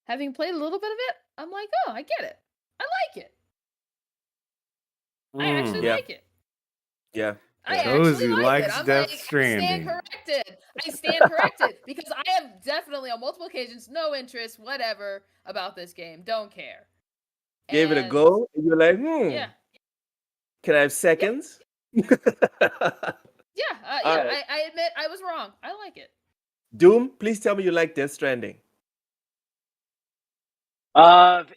Having played a little bit of it, I'm like, oh, I get it. I like it. I actually Yeah. like it. Yeah. I Yeah. actually Cozy like likes it. I'm Death like, Stranding. I stand corrected because I have definitely on multiple occasions no interest, whatever, about this game. Don't care. Gave it a And go, and you're like, yeah, can I have seconds? yeah, All yeah. right. I admit I was wrong. I like it. Doom, please tell me you like Death Stranding.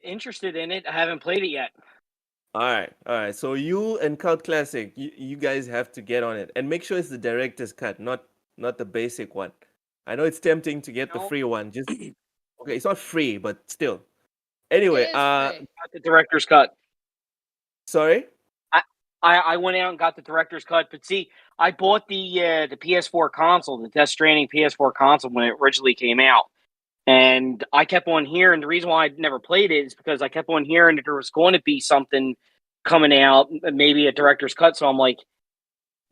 Interested in it. I haven't played it yet. All right. So you and Cult Classic, you guys have to get on it and make sure it's the director's cut, not the basic one. I know it's tempting to get the No. free one. Just okay, it's not free, but still. Anyway, It is free. Got the director's cut. sorry. I went out and got the director's cut, but see, I bought the PS4 console, the Death Stranding PS4 console when it originally came out, and I kept on hearing. The reason why I never played it is because I kept on hearing that there was going to be something coming out, maybe a director's cut. So I'm like,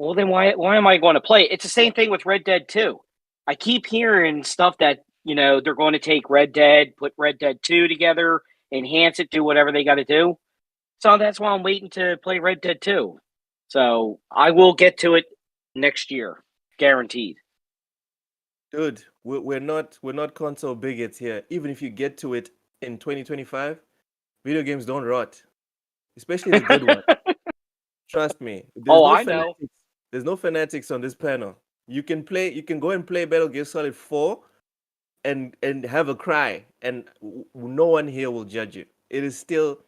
Well, then why am I going to play it? It's the same thing with Red Dead 2. I keep hearing stuff that, they're going to take Red Dead, put Red Dead 2 together, enhance it, do whatever they got to do. So that's why I'm waiting to play Red Dead 2. So I will get to it next year, guaranteed. Dude, we're not console bigots here. Even if you get to it in 2025, video games don't rot, especially the good ones. Trust me. I know. There's no fanatics on this panel. You can go and play Metal Gear Solid 4 and have a cry, and no one here will judge you. It is still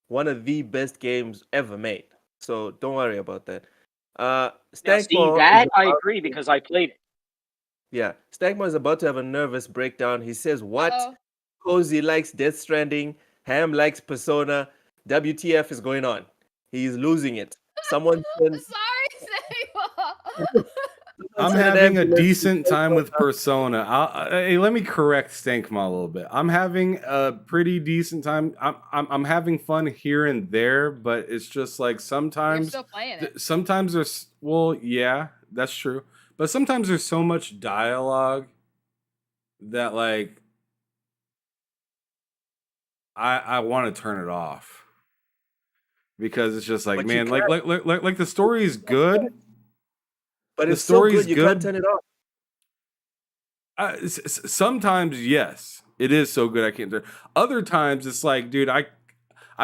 one of the best games ever made. So don't worry about that. That I agree because I played it. Yeah, Stagmore is about to have a nervous breakdown. He says, "What? Uh-oh. Cozy likes Death Stranding. Ham likes Persona. WTF is going on? He's losing it." Someone sent. Sorry, Sable. I'm having a decent time with Persona. Hey, let me correct Stankma a little bit. I'm having a pretty decent time. I'm having fun here and there, but it's just like You're sometimes. still playing it. Sometimes there's yeah, that's true. But sometimes there's so much dialogue that like I want to turn it off because it's just like, But man, like the story is good. But The it's so story's good you good. can't turn it off. Sometimes yes, it is so good I can't turn. Other times it's like, dude, I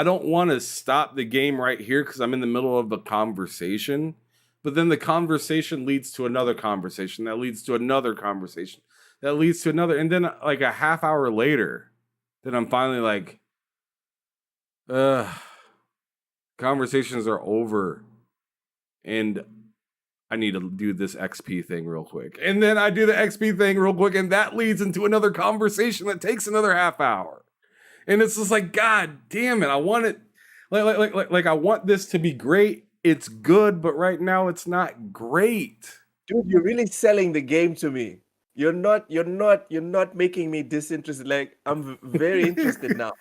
don't want to stop the game right here because I'm in the middle of a conversation. But then the conversation leads to another conversation that leads to another conversation that leads to another, and then like a half hour later, then I'm finally like, conversations are over, and I need to do this XP thing real quick. And then I do the XP thing real quick, and that leads into another conversation that takes another half hour. And it's just like, God damn it, I want it, like I want this to be great. It's good, but right now it's not great. Dude, you're really selling the game to me. You're not making me disinterested. Like, I'm very interested now.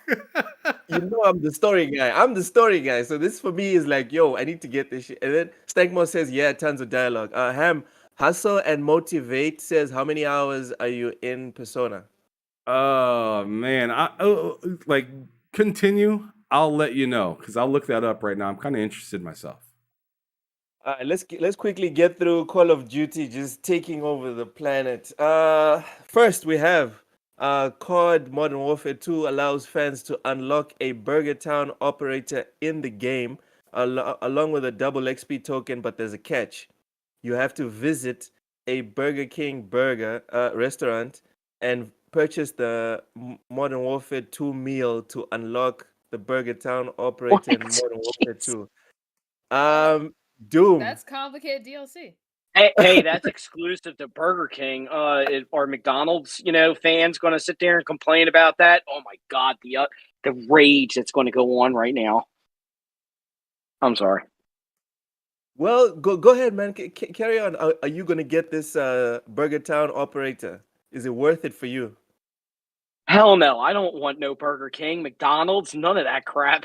You know, I'm the story guy. So this for me is like, yo, I need to get this shit. And then Stankmo says, yeah, tons of dialogue. Ham, Hustle and Motivate says, how many hours are you in Persona? Oh man, like continue. I'll let you know because I'll look that up right now. I'm kind of interested myself. Let's quickly get through Call of Duty just taking over the planet. First we have COD Modern Warfare 2 allows fans to unlock a Burger Town operator in the game along with a double XP token, but there's a catch. You have to visit a Burger King burger restaurant and purchase the Modern Warfare 2 meal to unlock the Burger Town operator in Modern Warfare 2. Doom. That's complicated DLC. Hey, that's exclusive to Burger King. Or McDonald's, fans going to sit there and complain about that? Oh my God, the rage that's going to go on right now. I'm sorry. Well, go ahead, man. Carry on. Are you going to get this Burger Town operator? Is it worth it for you? Hell no. I don't want no Burger King, McDonald's, none of that crap.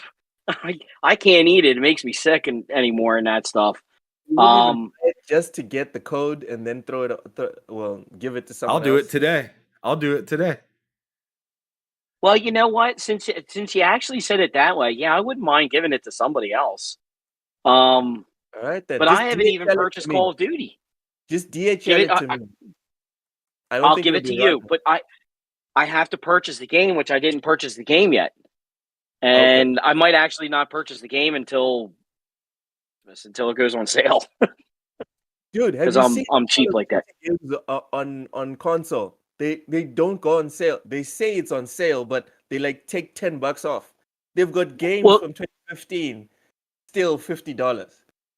I can't eat it. It makes me sick anymore and that stuff. Just to get the code and then throw it, give it to someone I'll do else. it today. Well, you know what? Since you actually said it that way, yeah, I wouldn't mind giving it to somebody else. All right, then. But I haven't even purchased Call of Duty. Just DHL it to me. I'll give it to you, but I have to purchase the game, which I didn't purchase the game yet. And I might actually not purchase the game until it goes on sale. Dude, have because you seen I'm cheap like that. games on console? They don't go on sale. They say it's on sale, but they like take $10 off. They've got games from 2015, still $50,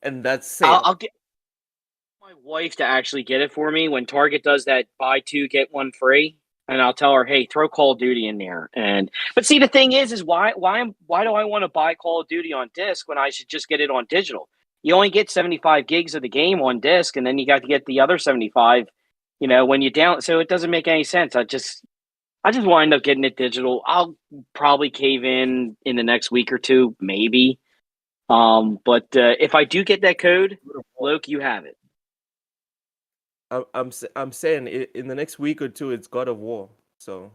and that's sale. I'll get my wife to actually get it for me when Target does that buy two get one free. And I'll tell her, hey, throw Call of Duty in there. But see, the thing is why do I want to buy Call of Duty on disc when I should just get it on digital? You only get 75 gigs of the game on disc, and then you got to get the other 75, when you down. So it doesn't make any sense. I just wind up getting it digital. I'll probably cave in the next week or two, maybe. But if I do get that code, Loke, you have it. I'm saying in the next week or two, it's God of War. So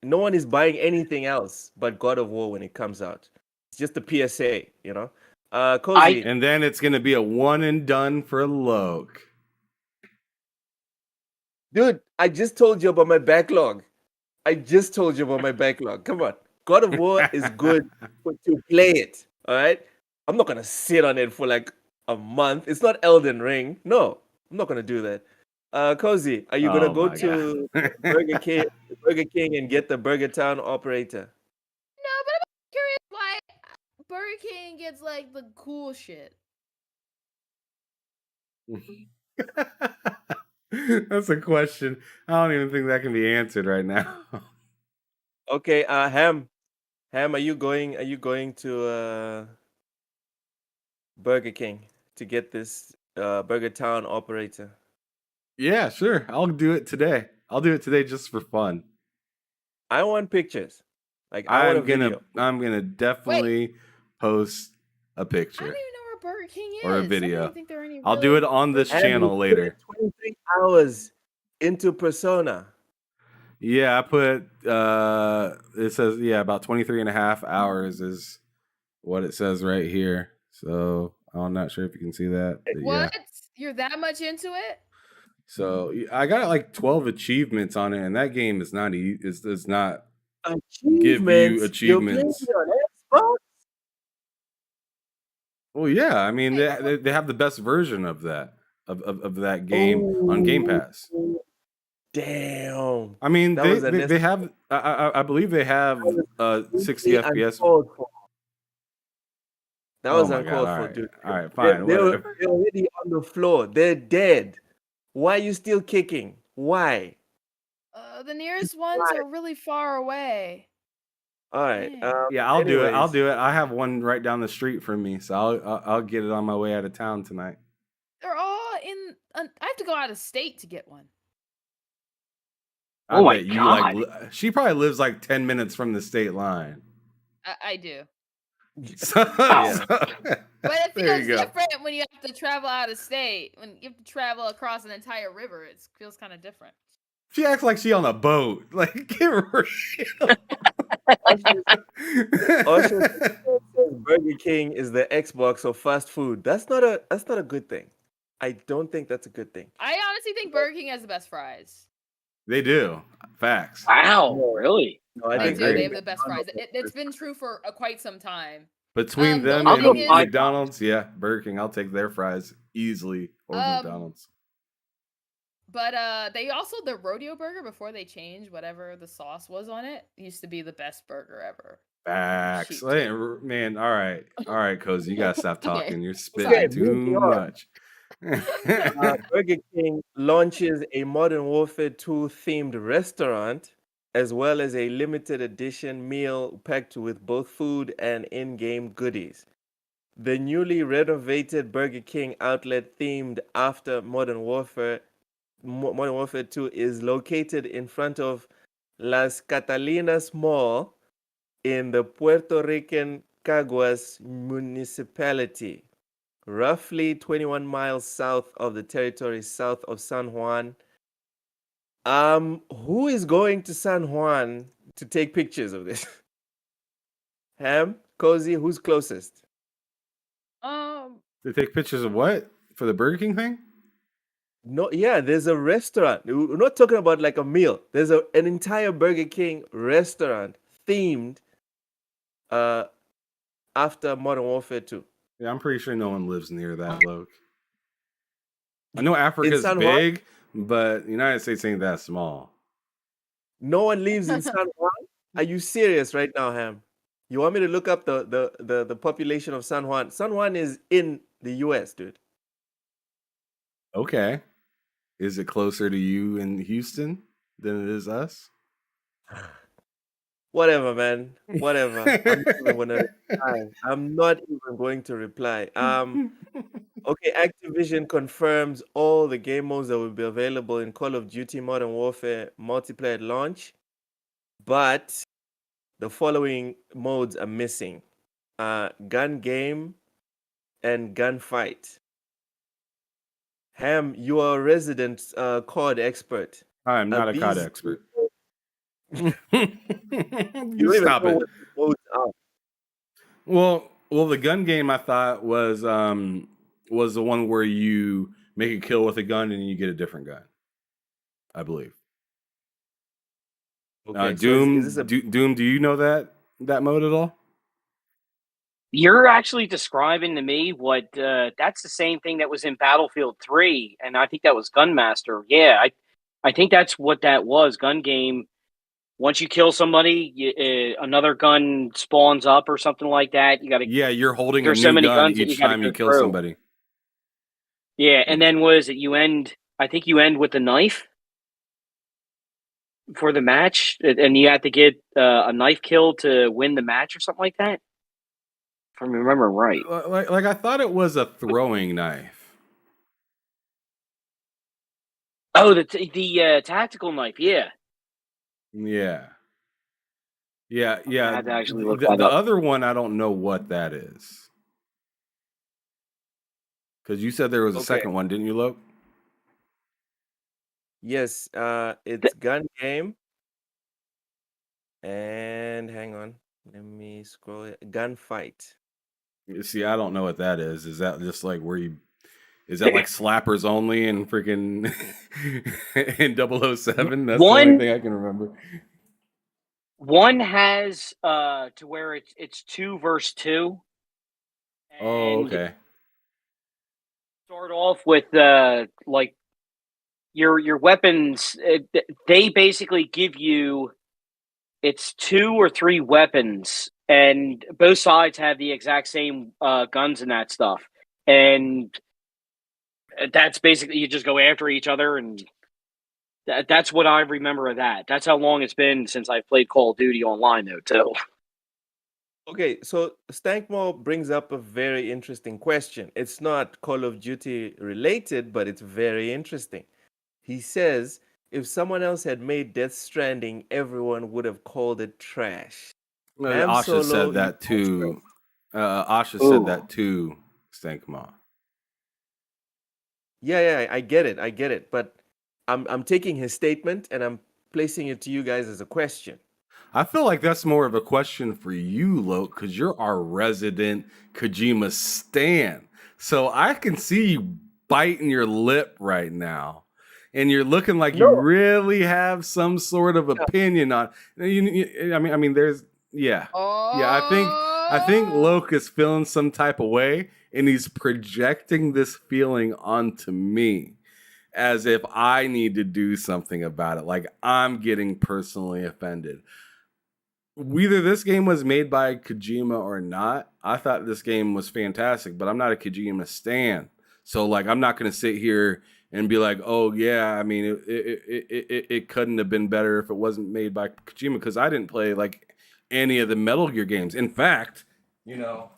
no one is buying anything else but God of War when it comes out. It's just the PSA, you know. Cozy, And then it's gonna be a one and done for Loke. dude, I just told you about my backlog. Come on, God of War is good to play it. All right, I'm not gonna sit on it for like a month. It's not Elden Ring. No, I'm not gonna do that. Cozy, are you gonna Oh go my to God. Burger King and get the Burger Town operator? No, but I'm curious why Burger King gets like the cool shit. That's a question. I don't even think that can be answered right now. Okay, Ham, are you going? Are you going to Burger King to get this Burger Town operator? Yeah, sure. I'll do it today. I'll do it today just for fun. I want pictures. Like I want a video. I'm gonna definitely post a I don't picture even know where Burger King is. or a I don't video. even think there are any. I'll do it on this And channel you put later. in 23 hours into Persona. Yeah, I put it says about 23 and a half hours is what it says right here. So I'm not sure if you can see that. But yeah. What? You're that much into it? So I got like 12 achievements on it, and that game is not is not Achievements. You're playing achievements. it on Xbox? Well, yeah, I mean they have the best version of that of that game on Game Pass. Damn. I mean That was they have I believe they have 60 FPS. uncalled for. That Oh was my uncalled God! for, All right, dude. all right, fine, They're whatever. already on the floor. They're dead. Why are you still kicking? Why? The nearest ones are really far away. All right. Dang. Yeah, I'll do it. I'll anyways. do it. I have one right down the street from me, so I'll get it on my way out of town tonight. They're all in. I have to go out of state to get one. I Oh my bet you God. she probably lives like 10 minutes from the state line. I do. So, Yeah. But it There you feels go. different when you have to travel out of state. When you have to travel across an entire river, it feels kind of different. She acts like she on a boat. Like, get real. Ocean says Burger King is the Xbox of fast food. That's not a good thing. I don't think that's a good thing. I honestly think Burger King has the best fries. They do. Facts. Wow, No. really? No, I They agree. do. They have the best fries. It's been true for quite some time. Between The them only and thing is- McDonald's, yeah, Burger King, I'll take their fries easily over McDonald's. But they also, the rodeo burger, before they changed whatever the sauce was on it, used to be the best burger ever. Facts. Shoot. Hey, man, all right, Cozy, you gotta stop Okay. talking. You're Okay, spitting too moving on. much. Burger King launches a Modern Warfare 2 themed restaurant, as well as a limited edition meal packed with both food and in-game goodies. The newly renovated Burger King outlet themed after Modern Warfare 2 is located in front of Las Catalinas Mall in the Puerto Rican Caguas municipality, roughly 21 miles south of the territory south of San Juan. Who is going to San Juan to take pictures of this? Ham, Cozy, who's closest? They take pictures of what? For the Burger King thing? No, yeah, there's a restaurant. We're not talking about like a meal. There's an entire Burger King restaurant themed after Modern Warfare 2. Yeah, I'm pretty sure no one lives near that, Loke. I know Africa's San Juan? big, but the United States ain't that small. No one lives in San Juan? Are you serious right now, Ham? You want me to look up the population of San Juan? San Juan is in the US, dude. Okay. Is it closer to you in Houston than it is us? Whatever, man. Whatever. I'm not even going to reply. Okay, Activision confirms all the game modes that will be available in Call of Duty Modern Warfare multiplayer at launch, but the following modes are missing. gun game, and gunfight. Ham, you are a resident COD expert. I am not a COD Abiz, expert. you You don't even stop know it. what the modes are. Well, the gun game I thought was the one where you make a kill with a gun and you get a different gun. I believe. Okay, so Doom, is this a Doom. Do you know that mode at all? You're actually describing to me what that's the same thing that was in Battlefield 3, and I think that was Gunmaster. Yeah, I think that's what that was. Gun game. Once you kill somebody, another gun spawns up or something like that. You got to. Yeah, you're holding a There's so new many gun guns that you each got to time go you kill through. somebody. Yeah, and then what is it? You end. I think you end with the knife for the match, and you have to get a knife kill to win the match or something like that. If I remember right. Like I thought it was a throwing knife. Oh, the tactical knife. Yeah. Yeah. I had to actually look The that up. other one, I don't know what that is. Because you said there was a Okay. second one, didn't you, Loke? Yes, it's gun game. And hang on, let me scroll it. Gunfight. You see, I don't know what that is. Is that just like where you? Is that like slappers only in freaking in 007? That's the only thing I can remember. One has to where it's 2 versus 2. Oh, And okay. start off with like your weapons. They basically give you it's 2 or 3 weapons, and both sides have the exact same guns and that stuff. And that's basically you just go after each other, and that's what I remember of that. That's how long it's been since I've played Call of Duty online, though, too. Okay, so Stankmore brings up a very interesting question. It's not Call of Duty related, but it's very interesting. He says, if someone else had made Death Stranding, everyone would have called it trash. Ham Asha Solo, said that too. Asha said that too, Stankma. Yeah, I get it. But I'm taking his statement and I'm placing it to you guys as a question. I feel like that's more of a question for you, Loke, because you're our resident Kojima stan. So I can see you biting your lip right now. And you're looking like you really have some sort of opinion on. I mean, there's yeah. I think Loke is feeling some type of way, and he's projecting this feeling onto me as if I need to do something about it. Like I'm getting personally offended. Whether this game was made by Kojima or not, I thought this game was fantastic, but I'm not a Kojima stan. So like I'm not going to sit here and be like, oh yeah, I mean it couldn't have been better if it wasn't made by Kojima, because I didn't play like any of the Metal Gear games. In fact, I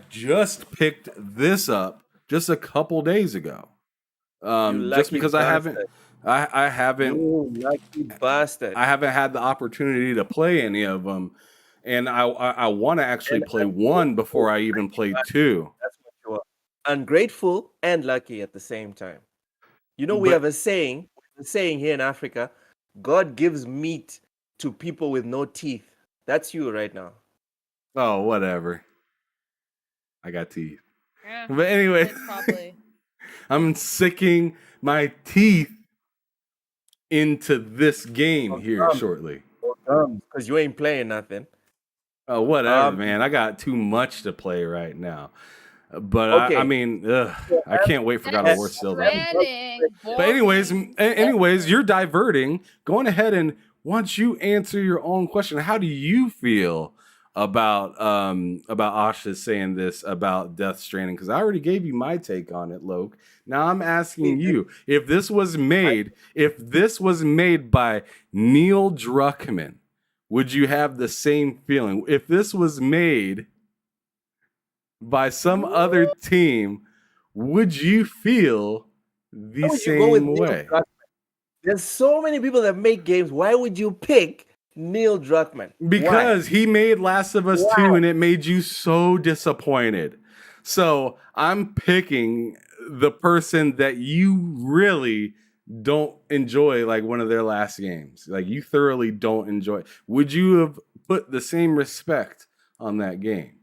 just picked this up just a couple days ago. Just because I haven't You lucky bastard. I haven't had the opportunity to play any of them, and I want to actually play one before I even play two. That's what you are. Ungrateful and lucky at the same time. We have a saying here in Africa, God gives meat to people with no teeth. That's you right now. Oh, whatever. I got teeth. Yeah, But anyway, probably. I'm sinking my teeth into this game here shortly. Because you ain't playing nothing. Oh, whatever, man. I got too much to play right now. But Okay. I mean, I can't wait for God of War still. Though. But anyways, you're diverting. Going ahead and once you answer your own question, how do you feel about Asha saying this about Death Stranding? Because I already gave you my take on it, Loke. Now I'm asking you, if this was made by Neil Druckmann, would you have the same feeling? If this was made by some other team, would you feel the same way? There's so many people that make games. Why would you pick Neil Druckmann. Because he made Last of Us 2 Why? and it made you so disappointed. So I'm picking the person that you really don't enjoy, like one of their last games. Like you thoroughly don't enjoy. Would you have put the same respect on that game?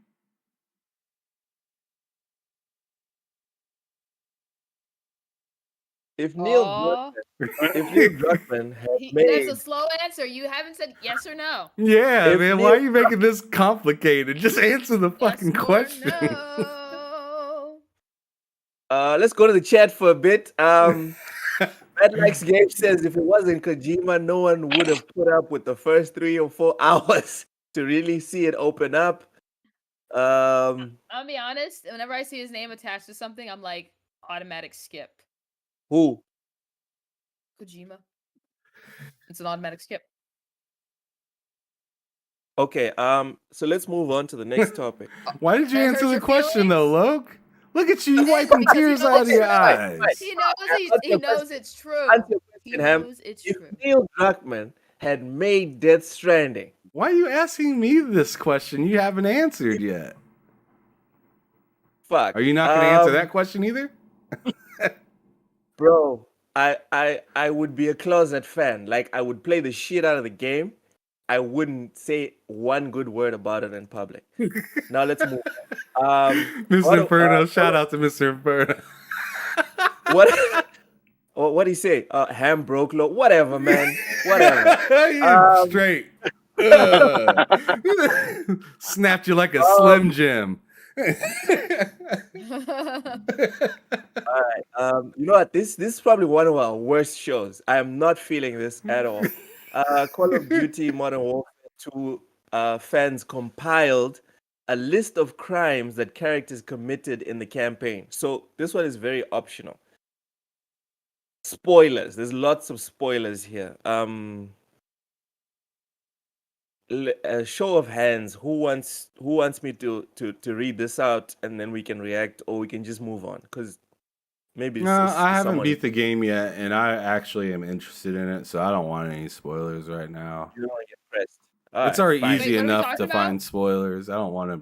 If Neil Aw. Druckmann had That's made a slow answer. You haven't said yes or no. Yeah, If man. Neil Why are you making this complicated? Just answer the fucking Yes or question. no. let's go to the chat for a bit. Mad Likes Game says if it wasn't Kojima, no one would have put up with the first 3 or 4 hours to really see it open up. I'll be honest. Whenever I see his name attached to something, I'm like automatic skip. Who? Kojima. It's an automatic skip. Okay, so let's move on to the next topic. Why did you That answer hurt the your question though, feelings? Loke? Look at you wiping Because he tears knows out of your it's eyes. He knows he knows it's true. Answer your He question, Ham. knows it's If true. Neil Druckmann had made Death Stranding, Why are you asking me this question you haven't answered yet? fuck. Are you not going to answer that question either? Bro, I would be a closet fan. Like I would play the shit out of the game. I wouldn't say one good word about it in public. Now let's move on. Mr. Inferno, shout out to Mr. Inferno. What do you say? Ham broke low. Whatever, man. Whatever. Straight. Snapped you like a Slim Jim. All right. You know what? This is probably one of our worst shows. I am not feeling this at all. Call of Duty Modern Warfare 2 fans compiled a list of crimes that characters committed in the campaign. So this one is very optional. Spoilers. There's lots of spoilers here. A show of hands. Who wants me to read this out, and then we can react, or we can just move on? Because maybe No, I haven't someone beat the game yet, and I actually am interested in it, so I don't want any spoilers right now. You don't want to get pressed. It's already fine. easy Wait, what are we enough talking to about? find spoilers. I don't want to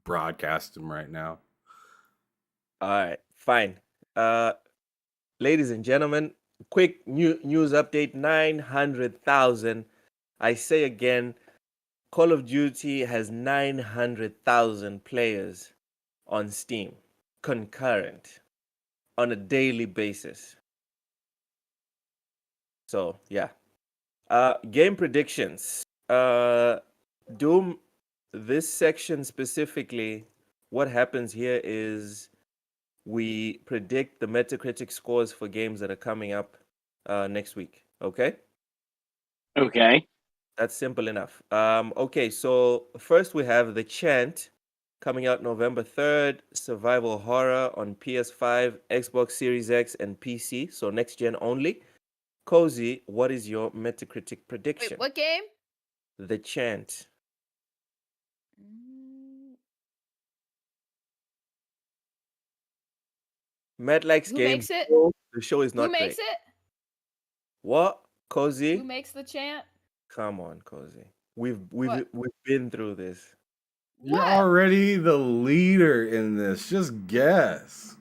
broadcast them right now. All right, fine. Ladies and gentlemen, quick news update. 900,000. I say again, Call of Duty has 900,000 players on Steam, concurrent, on a daily basis. So yeah. Game predictions. Doom, this section specifically, what happens here is we predict the Metacritic scores for games that are coming up next week. Okay? Okay. That's simple enough. Okay, so first we have The Chant coming out November 3rd, survival horror on PS5, Xbox Series X, and PC, so next gen only. Cozy, what is your Metacritic prediction? Wait, what game? The Chant. Matt likes Who games. makes it? The show is not Who makes great. it? What? Cozy? Who makes the chant? Come on, Cozy. We've What? been through this. You're What? already the leader in this. Just guess.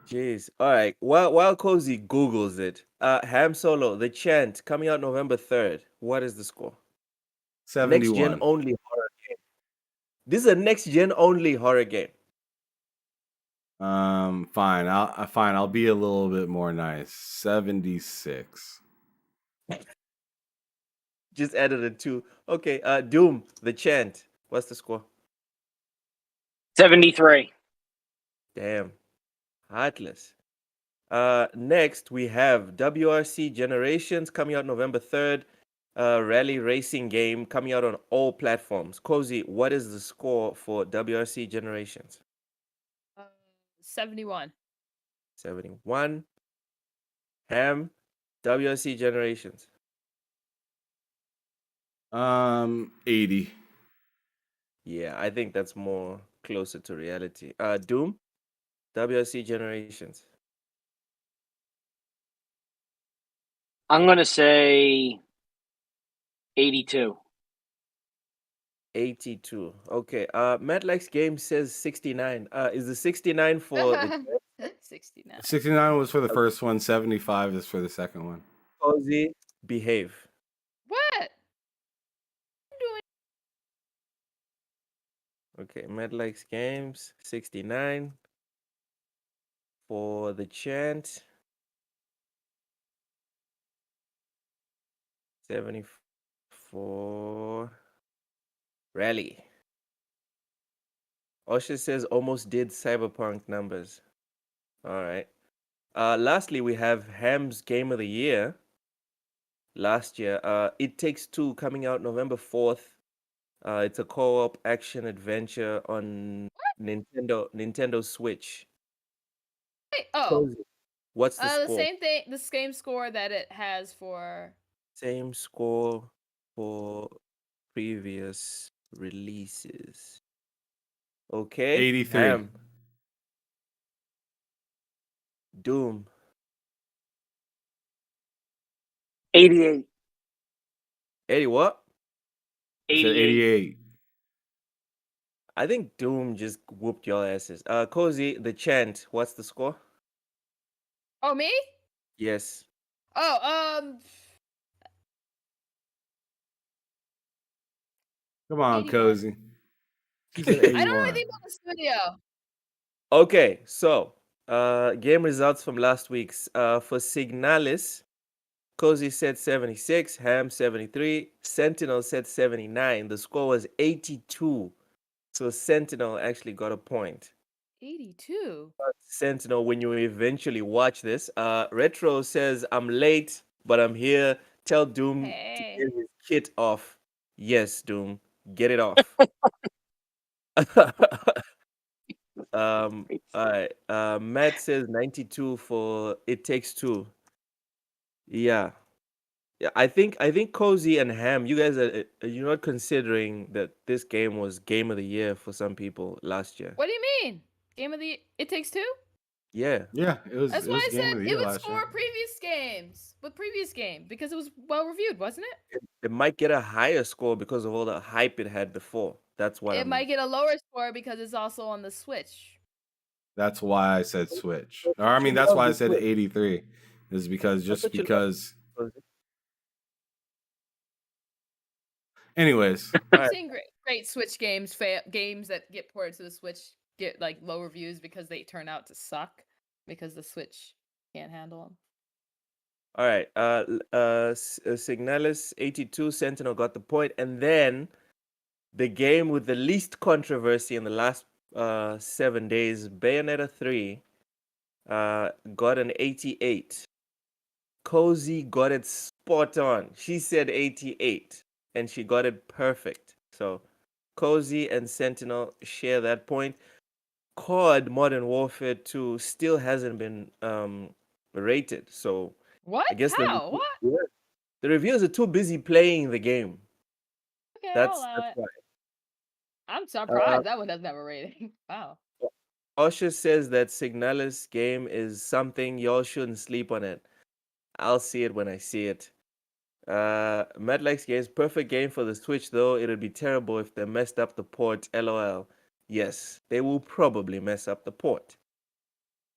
Jeez. All right. While Cozy Googles it, Ham Solo, The Chant, coming out November 3rd. What is the score? Next gen 71. only horror game. This is a next gen only horror game. Fine. I'll be a little bit more nice. 76. Just added a 2. Okay. Doom, The Chant. What's the score? 73. Damn. Heartless. Next we have WRC Generations coming out November 3rd. Rally racing game coming out on all platforms. Cozy, what is the score for WRC Generations? 71. 71. Ham, WRC Generations. 80. Yeah, I think that's more closer to reality. Doom, WRC Generations. I'm going to say 82. 82. Okay. Matt likes game says 69. Is the 69 for the 69. 69 was for the first one, 75 is for the second one. cozy behave? What? I'm doing Okay, Matt likes games 69 for the chant. 74 rally. Osha says almost did cyberpunk numbers. All right. Lastly, we have Ham's Game of the Year last year. It Takes Two coming out November 4th. It's a co-op action adventure on Nintendo Switch. Wait, oh, Cozy, what's the the score? same thing, the same score that it has for. Same score for previous releases. Okay. 83. Ham. Doom. 88. 80 what? You said 88. I think Doom just whooped your asses. Cozy, the chant. What's the score? Oh, me? Yes. Oh, Come on, 81. Cozy. He's an I don't know 81. anything about the studio. Okay, so game results from last week's. For Signalis, Cozy said 76, Ham 73, Sentinel said 79. The score was 82. So Sentinel actually got a point. 82. Sentinel, when you eventually watch this, Retro says, I'm late, but I'm here. Tell Doom to Hey. get his kit off. Yes, Doom, get it off. All right. Matt says 92 for It Takes Two. Yeah. Yeah, I think Cozy and Ham, you guys you're not considering that this game was game of the year for some people last year. What do you mean? Game of the It Takes Two? Yeah. Yeah, it was That's it why was I game of said the it year would last score year. previous games with previous game because it was well reviewed, wasn't it? It might get a higher score because of all the hype it had before. That's what It might get a lower score because it's also on the Switch. That's why I said Switch. Or I You mean, that's love why I the said Switch. 83. Is because That's just what you love. because. Anyways, I've seen great Switch games, games that get ported to the Switch get like low reviews because they turn out to suck because the Switch can't handle them. All right. Signalis 82, Sentinel got the point, and then the game with the least controversy in the last 7 days, Bayonetta 3, got an 88. Cozy got it spot on. She said 88, and she got it perfect. So Cozy and Sentinel share that point. COD Modern Warfare 2 still hasn't been rated, so What? I guess How? What? the reviewers are too busy playing the game. Okay, I'll That's allow it. why. I'm surprised that one doesn't have a rating. Wow. Osha says that Signalis game is something y'all shouldn't sleep on it. I'll see it when I see it. Matt likes games. Perfect game for the Switch, though. It'd be terrible if they messed up the port. LOL. Yes, they will probably mess up the port.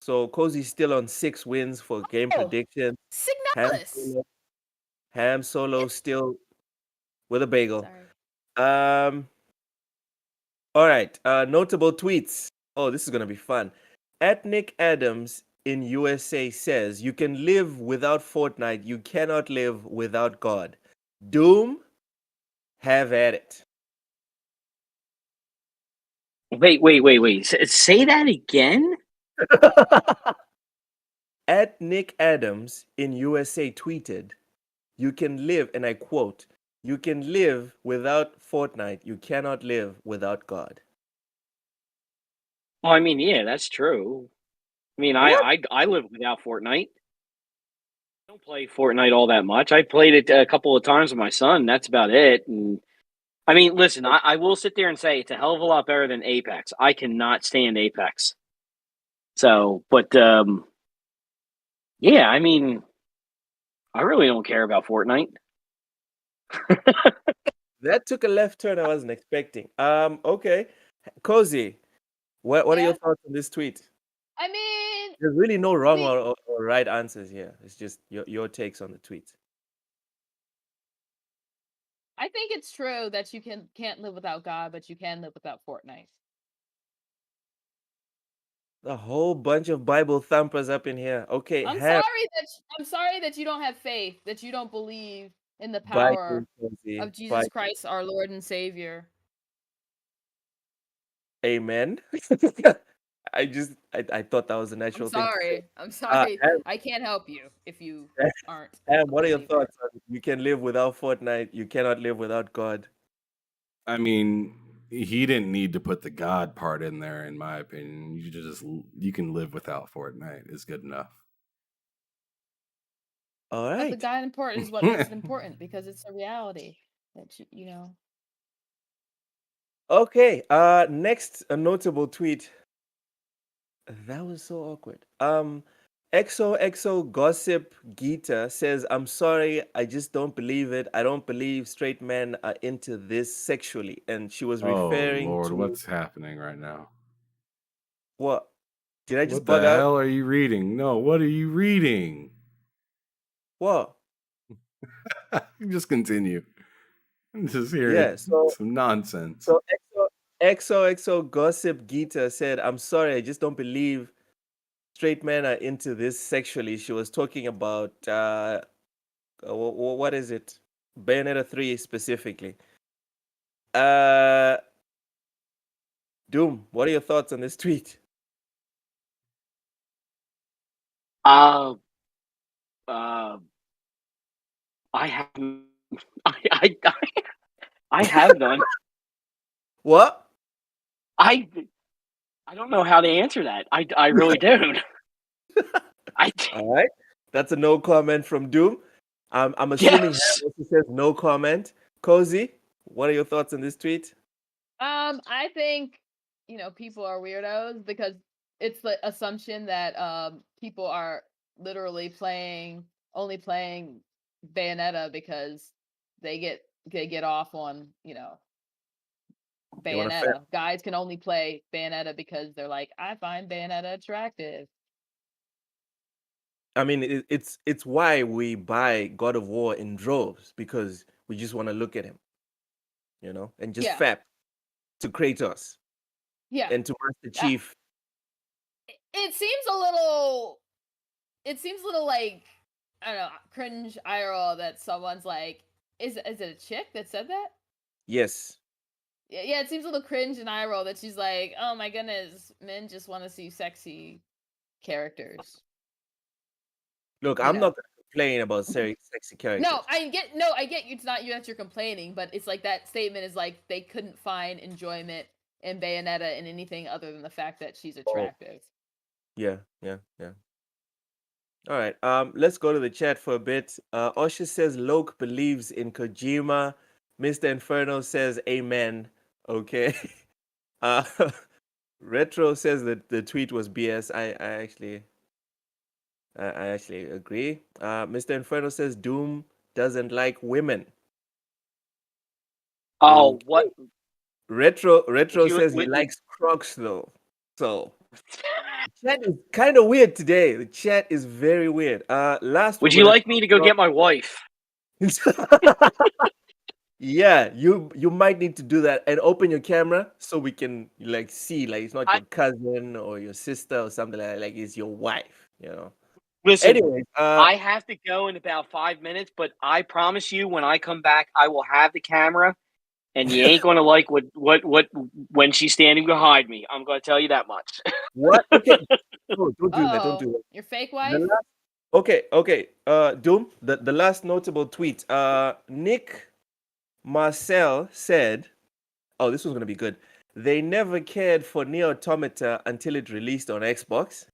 So Cozy's still on 6 wins for game prediction. Signalis. Ham Solo still with a bagel. Sorry. All right. Notable tweets. Oh, this is gonna be fun. Ethnic Adams in USA says, "You can live without Fortnite. You cannot live without God." Doom, have at it. Wait. Say that again? Ethnic Adams in USA tweeted, "You can live," and I quote, "You can live without Fortnite. You cannot live without God." Well, I mean, yeah, that's true. I mean, I live without Fortnite. I don't play Fortnite all that much. I played it a couple of times with my son. That's about it. And I mean, listen, I will sit there and say it's a hell of a lot better than Apex. I cannot stand Apex. So, but yeah, I mean, I really don't care about Fortnite. That took a left turn I wasn't expecting. Okay. Cozy, what are your Yeah. thoughts on this tweet? I mean, There's really no wrong we or right answers here. It's just your takes on the tweet. I think it's true that you can't live without God, but you can live without Fortnite. A whole bunch of Bible thumpers up in here. Okay, I'm have sorry that you don't have faith, that you don't believe in the Bible, power Cozy, of Jesus Bible. Christ, our Lord and Savior. Amen. I thought that was a I'm natural thing to say. sorry. I'm sorry. Ham, I can't help you if you aren't Ham, a what are your believer. thoughts on you can live without Fortnite, you cannot live without God? I mean, he didn't need to put the God part in there, in my opinion. You can live without Fortnite. Is good enough. All But the right. God important is what makes it important because it's a reality that you know. Okay. Next, a notable tweet. That was so awkward. XOXO Gossip Gita says, "I'm sorry, I just don't believe it. I don't believe straight men are into this sexually." And she was Oh referring Lord, to what's happening right now? what? Did I just What the bug out? hell are you reading? No, what are you reading? What? Just continue. I'm just hearing Yeah. So some nonsense. so XOXO Gossip Gita said, "I'm sorry, I just don't believe straight men are into this sexually." She was talking about what is it? Bayonetta 3 specifically. Doom, what are your thoughts on this tweet? Uh, uh, I have, I, I have none. What? I don't know how to answer that. I really don't. I All right. That's a no comment from Doom. I'm assuming yes. Ham also says no comment. Cozy, what are your thoughts on this tweet? I think people are weirdos because it's the assumption that people are literally only playing Bayonetta because they get off on They want to Bayonetta. Guys can only play Bayonetta because they're like, I find Bayonetta attractive. I mean, it's why we buy God of War in droves because we just want to look at him, and just Yeah, fap to Kratos yeah. and to Master Uh, Chief. it seems a little. It seems a little like I don't know, cringe IRL that someone's like, is it a chick that said that? Yes. Yeah, it seems a little cringe and eye roll that she's like, oh my goodness, men just want to see sexy characters. Look, You I'm know. not gonna complain about sexy characters. No, I get it's not you that you're complaining, but it's like that statement is like they couldn't find enjoyment in Bayonetta in anything other than the fact that she's attractive. Yeah. All right. Let's go to the chat for a bit. Osha says Loke believes in Kojima. Mr. Inferno says amen. Okay. Uh Retro says that the tweet was BS. I actually agree. Mr. Inferno says Doom doesn't like women. Oh, Okay. what? Retro says he likes Crocs though. So chat is kind of weird today. The chat is very weird. Last Would we're you gonna like me to go get my wife? Yeah, you might need to do that and open your camera so we can see it's not your cousin or your sister or something like that. Like it's your wife, Listen, Anyway, I have to go in about 5 minutes, but I promise you, when I come back, I will have the camera, and you ain't gonna like what when she's standing behind me. I'm gonna tell you that much. what? Okay, no, don't do that. Don't do that. Your fake The wife? okay. Doom. The last notable tweet. Nick Marcel said, "Oh, this one's gonna be good. They never cared for Neo Automata until it released on Xbox.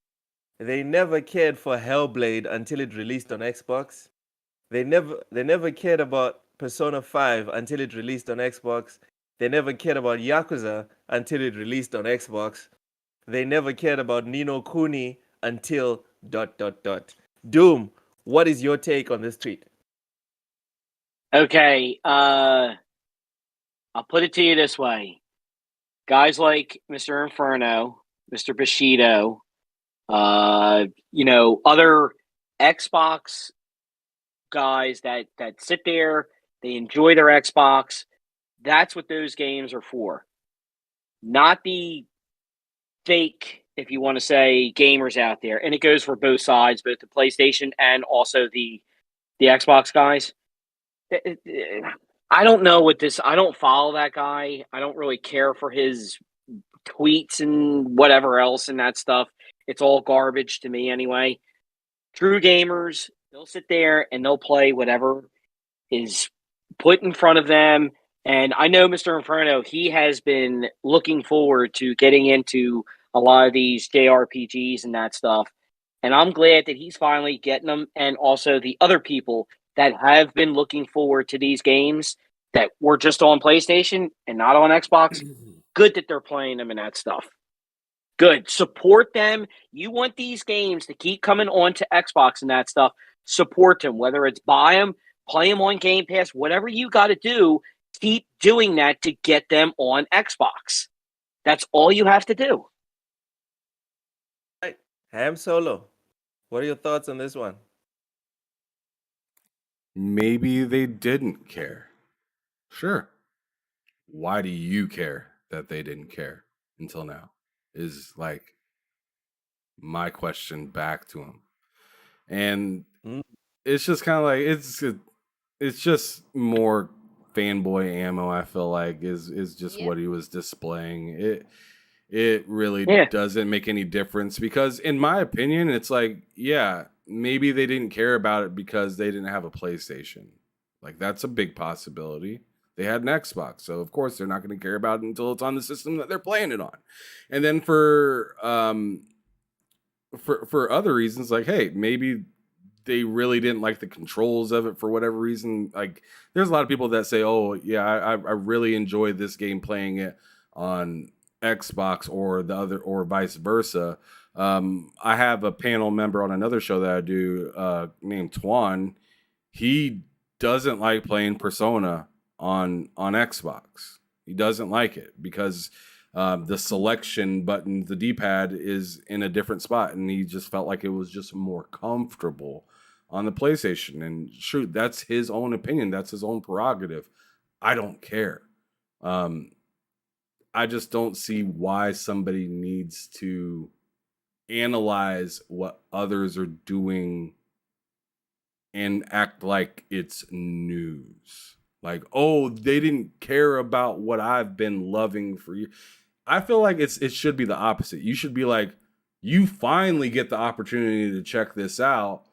They never cared for Hellblade until it released on Xbox. They never cared about Persona 5 until it released on Xbox. They never cared about Yakuza until it released on Xbox. They never cared about Nino Kuni until ... Doom, what is your take on this tweet? Okay, I'll put it to you this way. Guys like Mr. Inferno, Mr. Bushido, other Xbox guys that sit there, they enjoy their Xbox. That's what those games are for. Not the fake, if you want to say, gamers out there. And it goes for both sides, both the PlayStation and also the Xbox guys. I don't know what this. I don't follow that guy. I don't really care for his tweets and whatever else and that stuff. It's all garbage to me anyway. True gamers, they'll sit there and they'll play whatever is put in front of them. And I know Mr. Inferno, he has been looking forward to getting into a lot of these JRPGs and that stuff. And I'm glad that he's finally getting them. And also the other people that have been looking forward to these games that were just on PlayStation and not on Xbox. Good that they're playing them and that stuff. Good. Support them. You want these games to keep coming on to Xbox and that stuff. Support them, whether it's buy them, play them on Game Pass, whatever you got to do, keep doing that to get them on Xbox. That's all you have to do. Right. Ham Solo, what are your thoughts on this one? Maybe they didn't care. Sure. Why do you care that they didn't care until now? Is like my question back to him. And it's just kind of like it's just more fanboy ammo. I feel like is just what he was displaying. It really doesn't make any difference because, in my opinion, it's like, yeah, maybe they didn't care about it because they didn't have a PlayStation. Like, that's a big possibility. They had an Xbox, so of course they're not going to care about it until it's on the system that they're playing it on. And then for other reasons, like, hey, maybe they really didn't like the controls of it for whatever reason. Like, there's a lot of people that say, oh, yeah, I really enjoy this game playing it on Xbox or vice versa. I have a panel member on another show that I do named Twan. He doesn't like playing Persona on Xbox. He doesn't like it because the selection button, the D-pad, is in a different spot, and he just felt like it was just more comfortable on the PlayStation. And shoot, that's his own opinion. That's his own prerogative. I don't care. I just don't see why somebody needs to analyze what others are doing and act like it's news. Like, oh, they didn't care about what I've been loving for you. I feel like it should be the opposite. You should be like, you finally get the opportunity to check this out.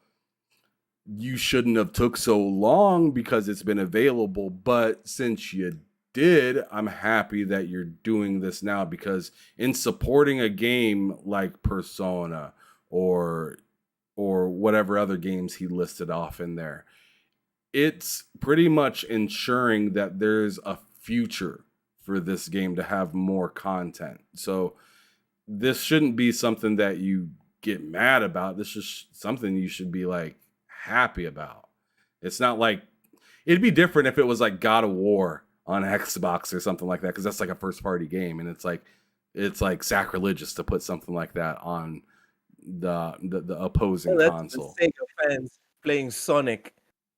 You shouldn't have took so long because it's been available, but since you did, I'm happy that you're doing this now, because in supporting a game like Persona or whatever other games he listed off in there, it's pretty much ensuring that there's a future for this game to have more content. So this shouldn't be something that you get mad about. This is something you should be like happy about. It's not like, it'd be different if it was like God of War on Xbox or something like that, because that's like a first party game, and it's like sacrilegious to put something like that on the opposing console. The Sega fans playing Sonic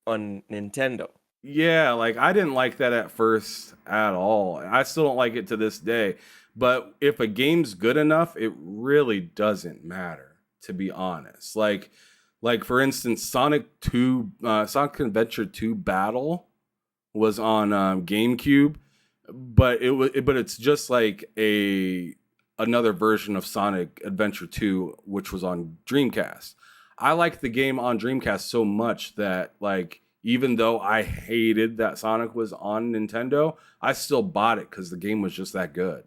on Nintendo. Yeah, like I didn't like that at first at all. I still don't like it to this day. But if a game's good enough, it really doesn't matter, to be honest. Like for instance, Sonic Adventure 2 Battle was on GameCube, but it's just like another version of Sonic Adventure 2, which was on Dreamcast. I liked the game on Dreamcast so much that, like, even though I hated that Sonic was on Nintendo, I still bought it because the game was just that good.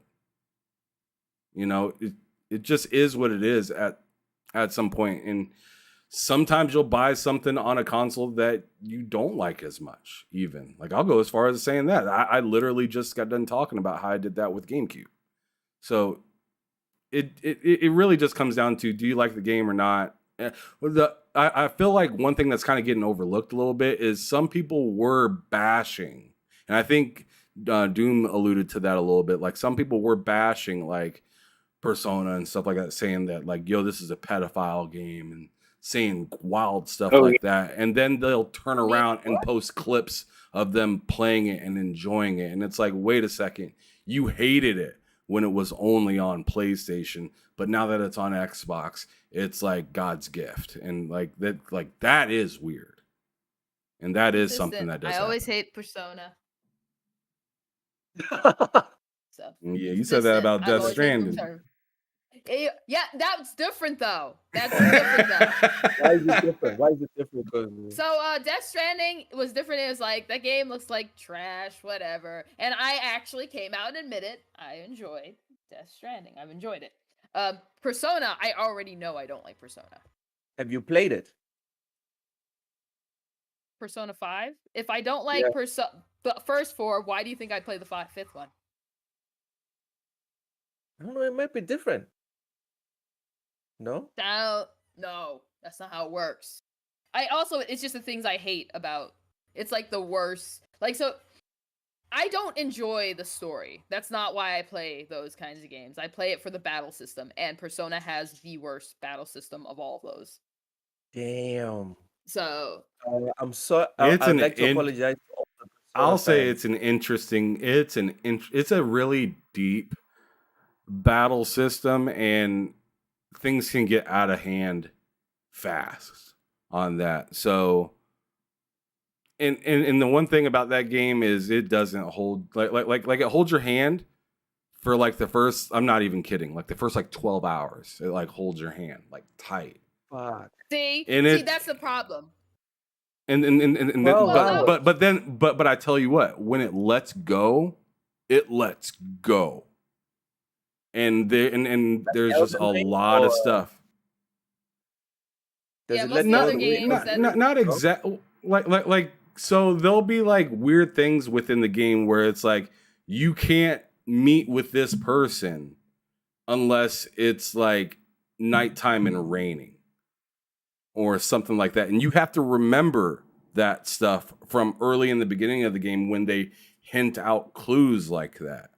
You know, it just is what it is at some point. And sometimes you'll buy something on a console that you don't like as much, even. Like, I'll go as far as saying that. I literally just got done talking about how I did that with GameCube. So it really just comes down to, do you like the game or not? I feel like one thing that's kind of getting overlooked a little bit is some people were bashing, and I think Doom alluded to that a little bit. Like some people were bashing like Persona and stuff like that, saying that like, yo, this is a pedophile game and saying wild stuff Oh, like that. And then they'll turn mean, around and post clips of them playing it and enjoying it. And it's like, wait a second, you hated it when it was only on PlayStation, but now that it's on Xbox, it's like God's gift. And that is weird. And that is something that does I always happen. hate Persona. So Yeah, you said that about I've Death always hated Stranding. Persona. Yeah, that's different though. That's different though. Why is it different? Why is it different? Cozy? So Death Stranding was different. It was like that game looks like trash, whatever. And I actually came out and admitted I enjoyed Death Stranding. I've enjoyed it. Persona, I already know I don't like Persona. Have you played it? Persona 5? If I don't like the first 4, why do you think I'd play the fifth one? I don't know. It might be different. No. No, that's not how it works. It's just the things I hate about. It's like the worst. Like, so I don't enjoy the story. That's not why I play those kinds of games. I play it for the battle system, and Persona has the worst battle system of all of those. Damn. So I'm sorry. It's I'd like to apologize. To all the Persona I'll say fans. it's a really deep battle system, and things can get out of hand fast on that. So, and the one thing about that game is it doesn't hold like it holds your hand for like the first. I'm not even kidding. Like the first like 12 hours, it like holds your hand like tight. Fuck. see, And that's the problem. And but I tell you what, when it lets go, it lets go. And there's just a lot of stuff. Does Yeah, it most let of the other go? games Not exact like so there'll be like weird things within the game where it's like you can't meet with this person unless it's like nighttime and raining or something like that. And you have to remember that stuff from early in the beginning of the game when they hint out clues like that.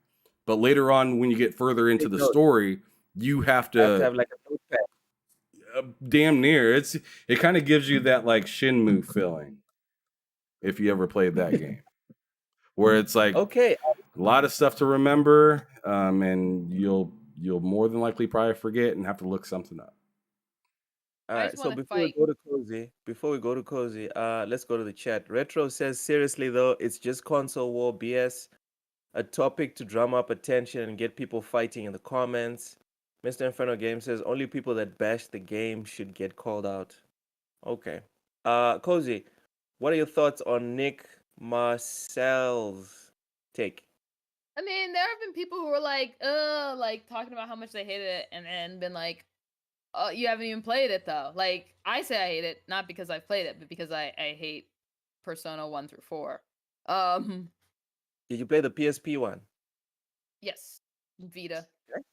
But later on, when you get further into the story, you have I have to to have like a notepad. damn near. It kind of gives you that like Shenmue feeling if you ever played that game, where it's like Okay. a lot of stuff to remember, and you'll more than likely probably forget and have to look something up. All I right. just So wanna before we fight. go to Cozy, let's go to the chat. Retro says, seriously though, it's just console war BS. A topic to drum up attention and get people fighting in the comments. Mr. Inferno Game says only people that bash the game should get called out. Okay. Cozy, what are your thoughts on Nick Marcel's take? I mean, there have been people who were like talking about how much they hated it, and then been like, "Oh, you haven't even played it though." Like, I say I hate it not because I've played it, but because I hate Persona 1 through 4. Did you play the PSP one? Yes, Vita. And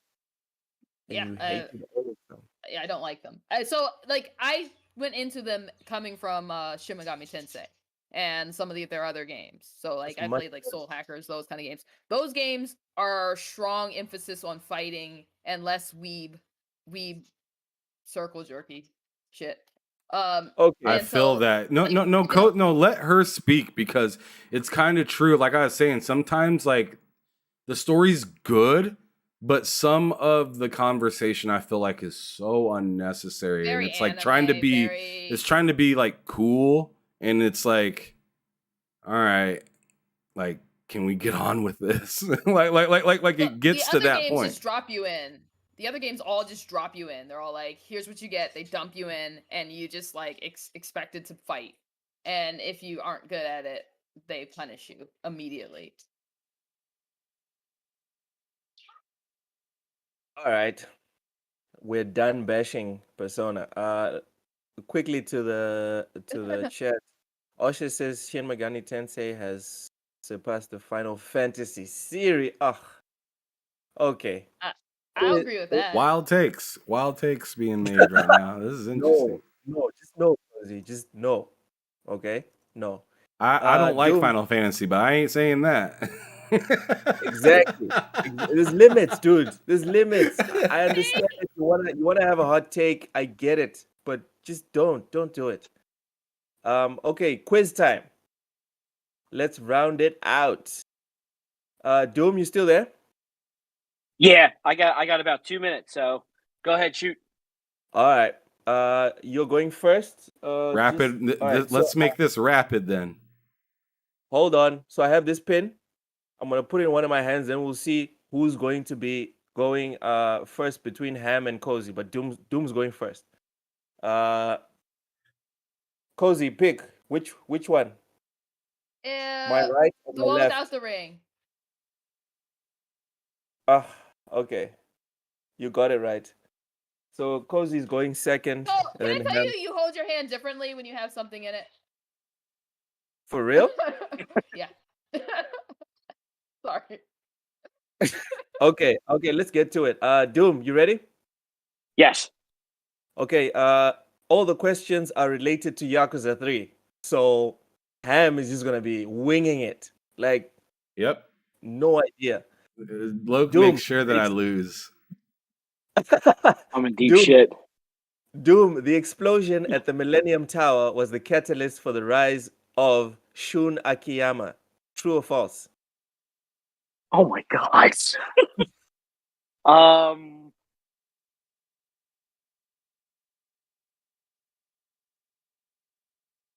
Yeah, you hated all of them. yeah, I don't like them. So like I went into them coming from Shin Megami Tensei and some of their other games. So like That's I much played like Soul Hackers, those kind of games. Those games are strong emphasis on fighting and less weeb circle jerky shit. Okay. I and feel so that like, you know, no, let her speak because it's kind of true. Like I was saying, sometimes like the story's good, but some of the conversation I feel like is so unnecessary, and very it's like anime, it's trying to be like cool, and it's like, all right, like can we get on with this? like it gets to the other that games point. just drop you in. The other games all just drop you in. They're all like, here's what you get. They dump you in, and you just like expected to fight. And if you aren't good at it, they punish you immediately. All right. We're done bashing Persona. Quickly to the chat. Osha says Shin Megami Tensei has surpassed the Final Fantasy series. Ugh. Okay. I'll agree with that. Wild takes being made right now. This is interesting. No, just no, Cozy. Just no. Okay? No. I don't like Doom. Final Fantasy, but I ain't saying that. Exactly. There's limits, dude. There's limits. I understand if you wanna have a hot take. I get it, but just don't do it. Okay, quiz time. Let's round it out. Doom, you still there? Yeah, I got about 2 minutes, so go ahead, shoot. All right. You're going first. Rapid. all right, Let's so, make this rapid then. Hold on. So I have this pin. I'm gonna put it in one of my hands, then we'll see who's going to be going first between Ham and Cozy. But Doom's going first. Cozy, pick which one? My right or the my one left? without the ring. Okay. You got it right. So Cozy's going second. Oh, and can I then tell Ham- you hold your hand differently when you have something in it? For real? Yeah. Sorry. Okay, let's get to it. Doom, you ready? Yes. Okay, all the questions are related to Yakuza 3. So Ham is just gonna be winging it. Like, Yep. no idea. Loke Doom, makes sure that I lose. I'm in deep Doom. shit. Doom, the explosion at the Millennium Tower was the catalyst for the rise of Shun Akiyama. True or false? Oh my god. um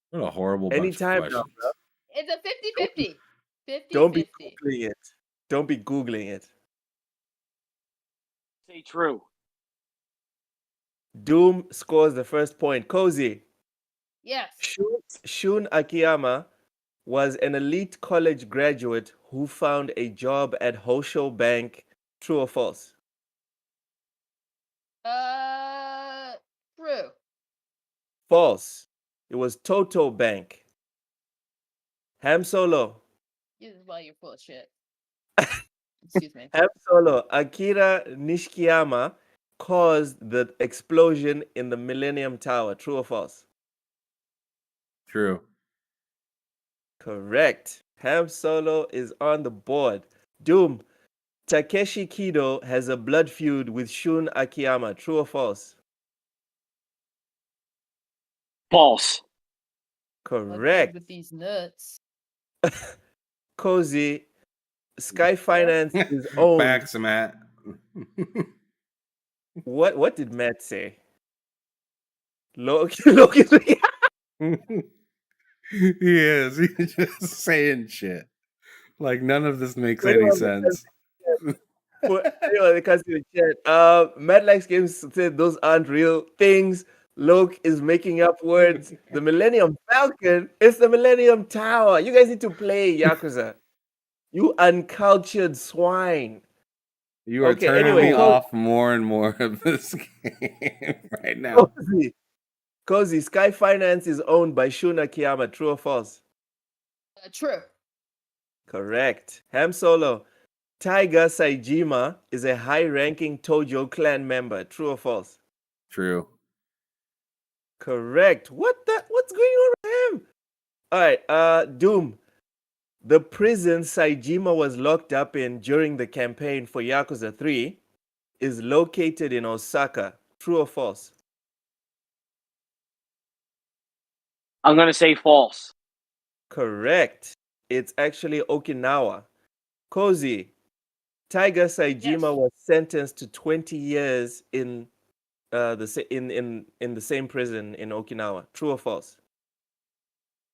What a horrible bunch Anytime of now, questions. bro. It's a 50-50. 50-50. Don't be Googling it. Don't be Googling it. say true. Doom scores the first point. Cozy, Yes. Shun Akiyama was an elite college graduate who found a job at Hosho Bank. True or false? True. False. It was Toto Bank. Ham Solo. This is why you're full of shit. Excuse me. Ham Solo. Akira Nishikiyama caused the explosion in the Millennium Tower. True or false? True. Correct. Ham Solo is on the board. Doom. Takeshi Kido has a blood feud with Shun Akiyama. True or false? False. Correct. With these nuts. Cozy. Sky Finance is owned. Facts, Matt. What did Matt say? Loki. He is. He's just saying shit. Like none of this makes any sense. Because in the chat, Matt Likes Games said those aren't real things. Loke is making up words. The Millennium Falcon is the Millennium Tower. You guys need to play Yakuza. You uncultured swine. You are turning me off more and more of this game right now. Cozy, Sky Finance is owned by Shun Akiyama. True or false? True. Correct. Ham Solo. Taiga Saijima is a high-ranking Tojo clan member. True or false? True. Correct. What's going on with him? All right. Doom. The prison Saijima was locked up in during the campaign for Yakuza 3 is located in Osaka. True or false? I'm gonna say false. Correct. It's actually Okinawa. Cozy. Tiger Saijima was sentenced to 20 years in the same prison in Okinawa. True or false?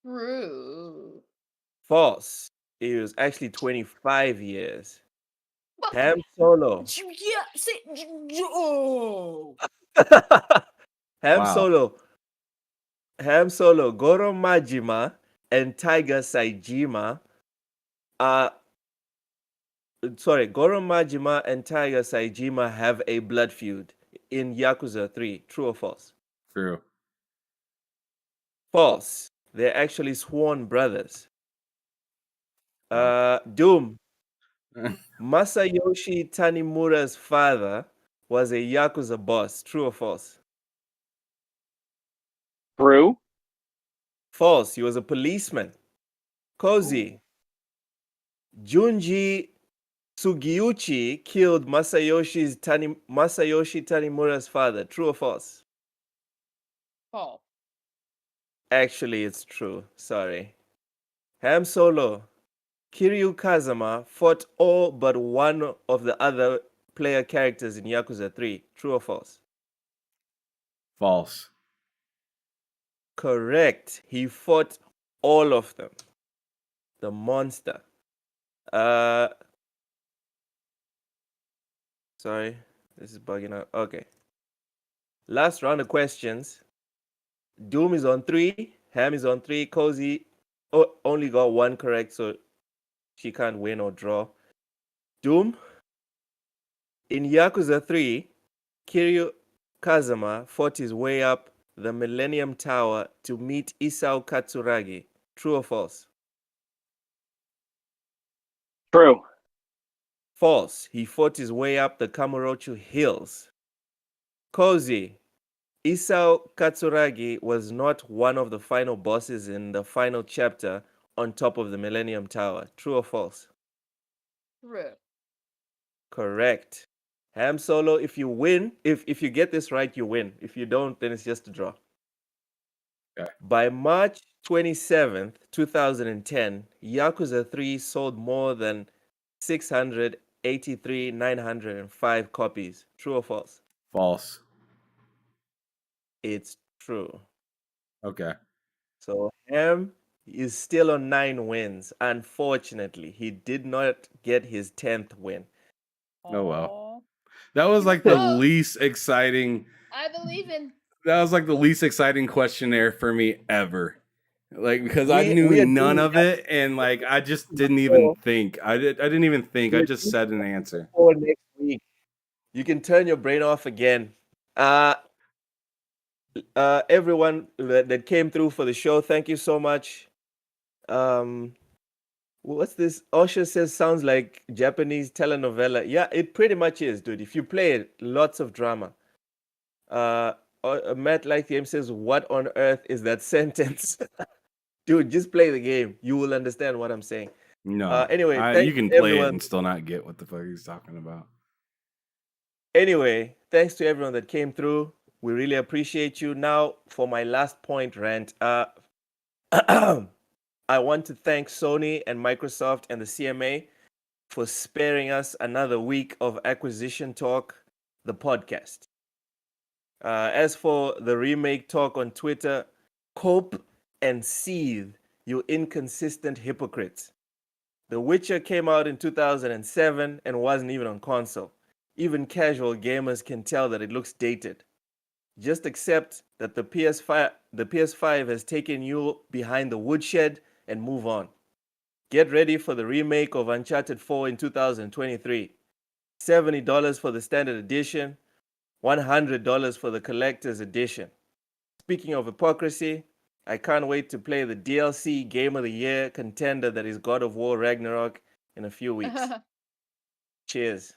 True. False. It was actually 25 years. Ham Solo. Ham Solo, Goro Majima, and Tiger Saijima Goro Majima and Tiger Saijima have a blood feud in Yakuza 3. True or false? True. False. They're actually sworn brothers. Doom. Masayoshi Tanimura's father was a Yakuza boss. True or false? True. False. He was a policeman. Cozy. Junji Sugiuchi killed Masayoshi Tanimura's father. True or false? False. Actually, it's true. Sorry. Ham Solo. Kiryu Kazama fought all but one of the other player characters in Yakuza 3. True or false? False. Correct. He fought all of them. The monster. Sorry. This is bugging out. Okay. Last round of questions. Doom is on 3. Ham is on 3. Cozy only got one correct, so she can't win or draw. Doom. In Yakuza 3, Kiryu Kazama fought his way up the Millennium Tower to meet Isao Katsuragi. True or false? True. False. He fought his way up the Kamurocho Hills. Cozy. Isao Katsuragi was not one of the final bosses in the final chapter on top of the Millennium Tower. True or false? True. Correct. Ham Solo, if you win, if you get this right, you win. If you don't, then it's just a draw. Okay. By March 27th, 2010, Yakuza 3 sold more than 683,905 copies. True or false? False. It's true. Okay. So Ham is still on 9 wins. Unfortunately, he did not get his 10th win. Oh, well. Aw. That was like the Oh. least exciting. I believe in. That was like the least exciting questionnaire for me ever. Like, because I We knew are none doing of it, and like I just didn't even think. I didn't even think. I just said an answer. For next week, you can turn your brain off again. Everyone that came through for the show, thank you so much. What's this? Osha says sounds like Japanese telenovela. Yeah, it pretty much is, dude. If you play it, lots of drama. Matt Like Game says, "What on earth is that sentence?" Dude, just play the game. You will understand what I'm saying. No. Anyway, you thanks can to play it everyone. and still not get what the fuck he's talking about. Anyway, thanks to everyone that came through. We really appreciate you. Now, for my last point, rant. I want to thank Sony and Microsoft and the CMA for sparing us another week of acquisition talk, the podcast. As for the remake talk on Twitter, cope and seethe, you inconsistent hypocrites. The Witcher came out in 2007 and wasn't even on console. Even casual gamers can tell that it looks dated. Just accept that the PS5 has taken you behind the woodshed and move on. Get ready for the remake of Uncharted 4 in 2023. $70 for the standard edition, $100 for the collector's edition. Speaking of hypocrisy, I can't wait to play the DLC Game of the Year contender that is God of War Ragnarok in a few weeks. Cheers.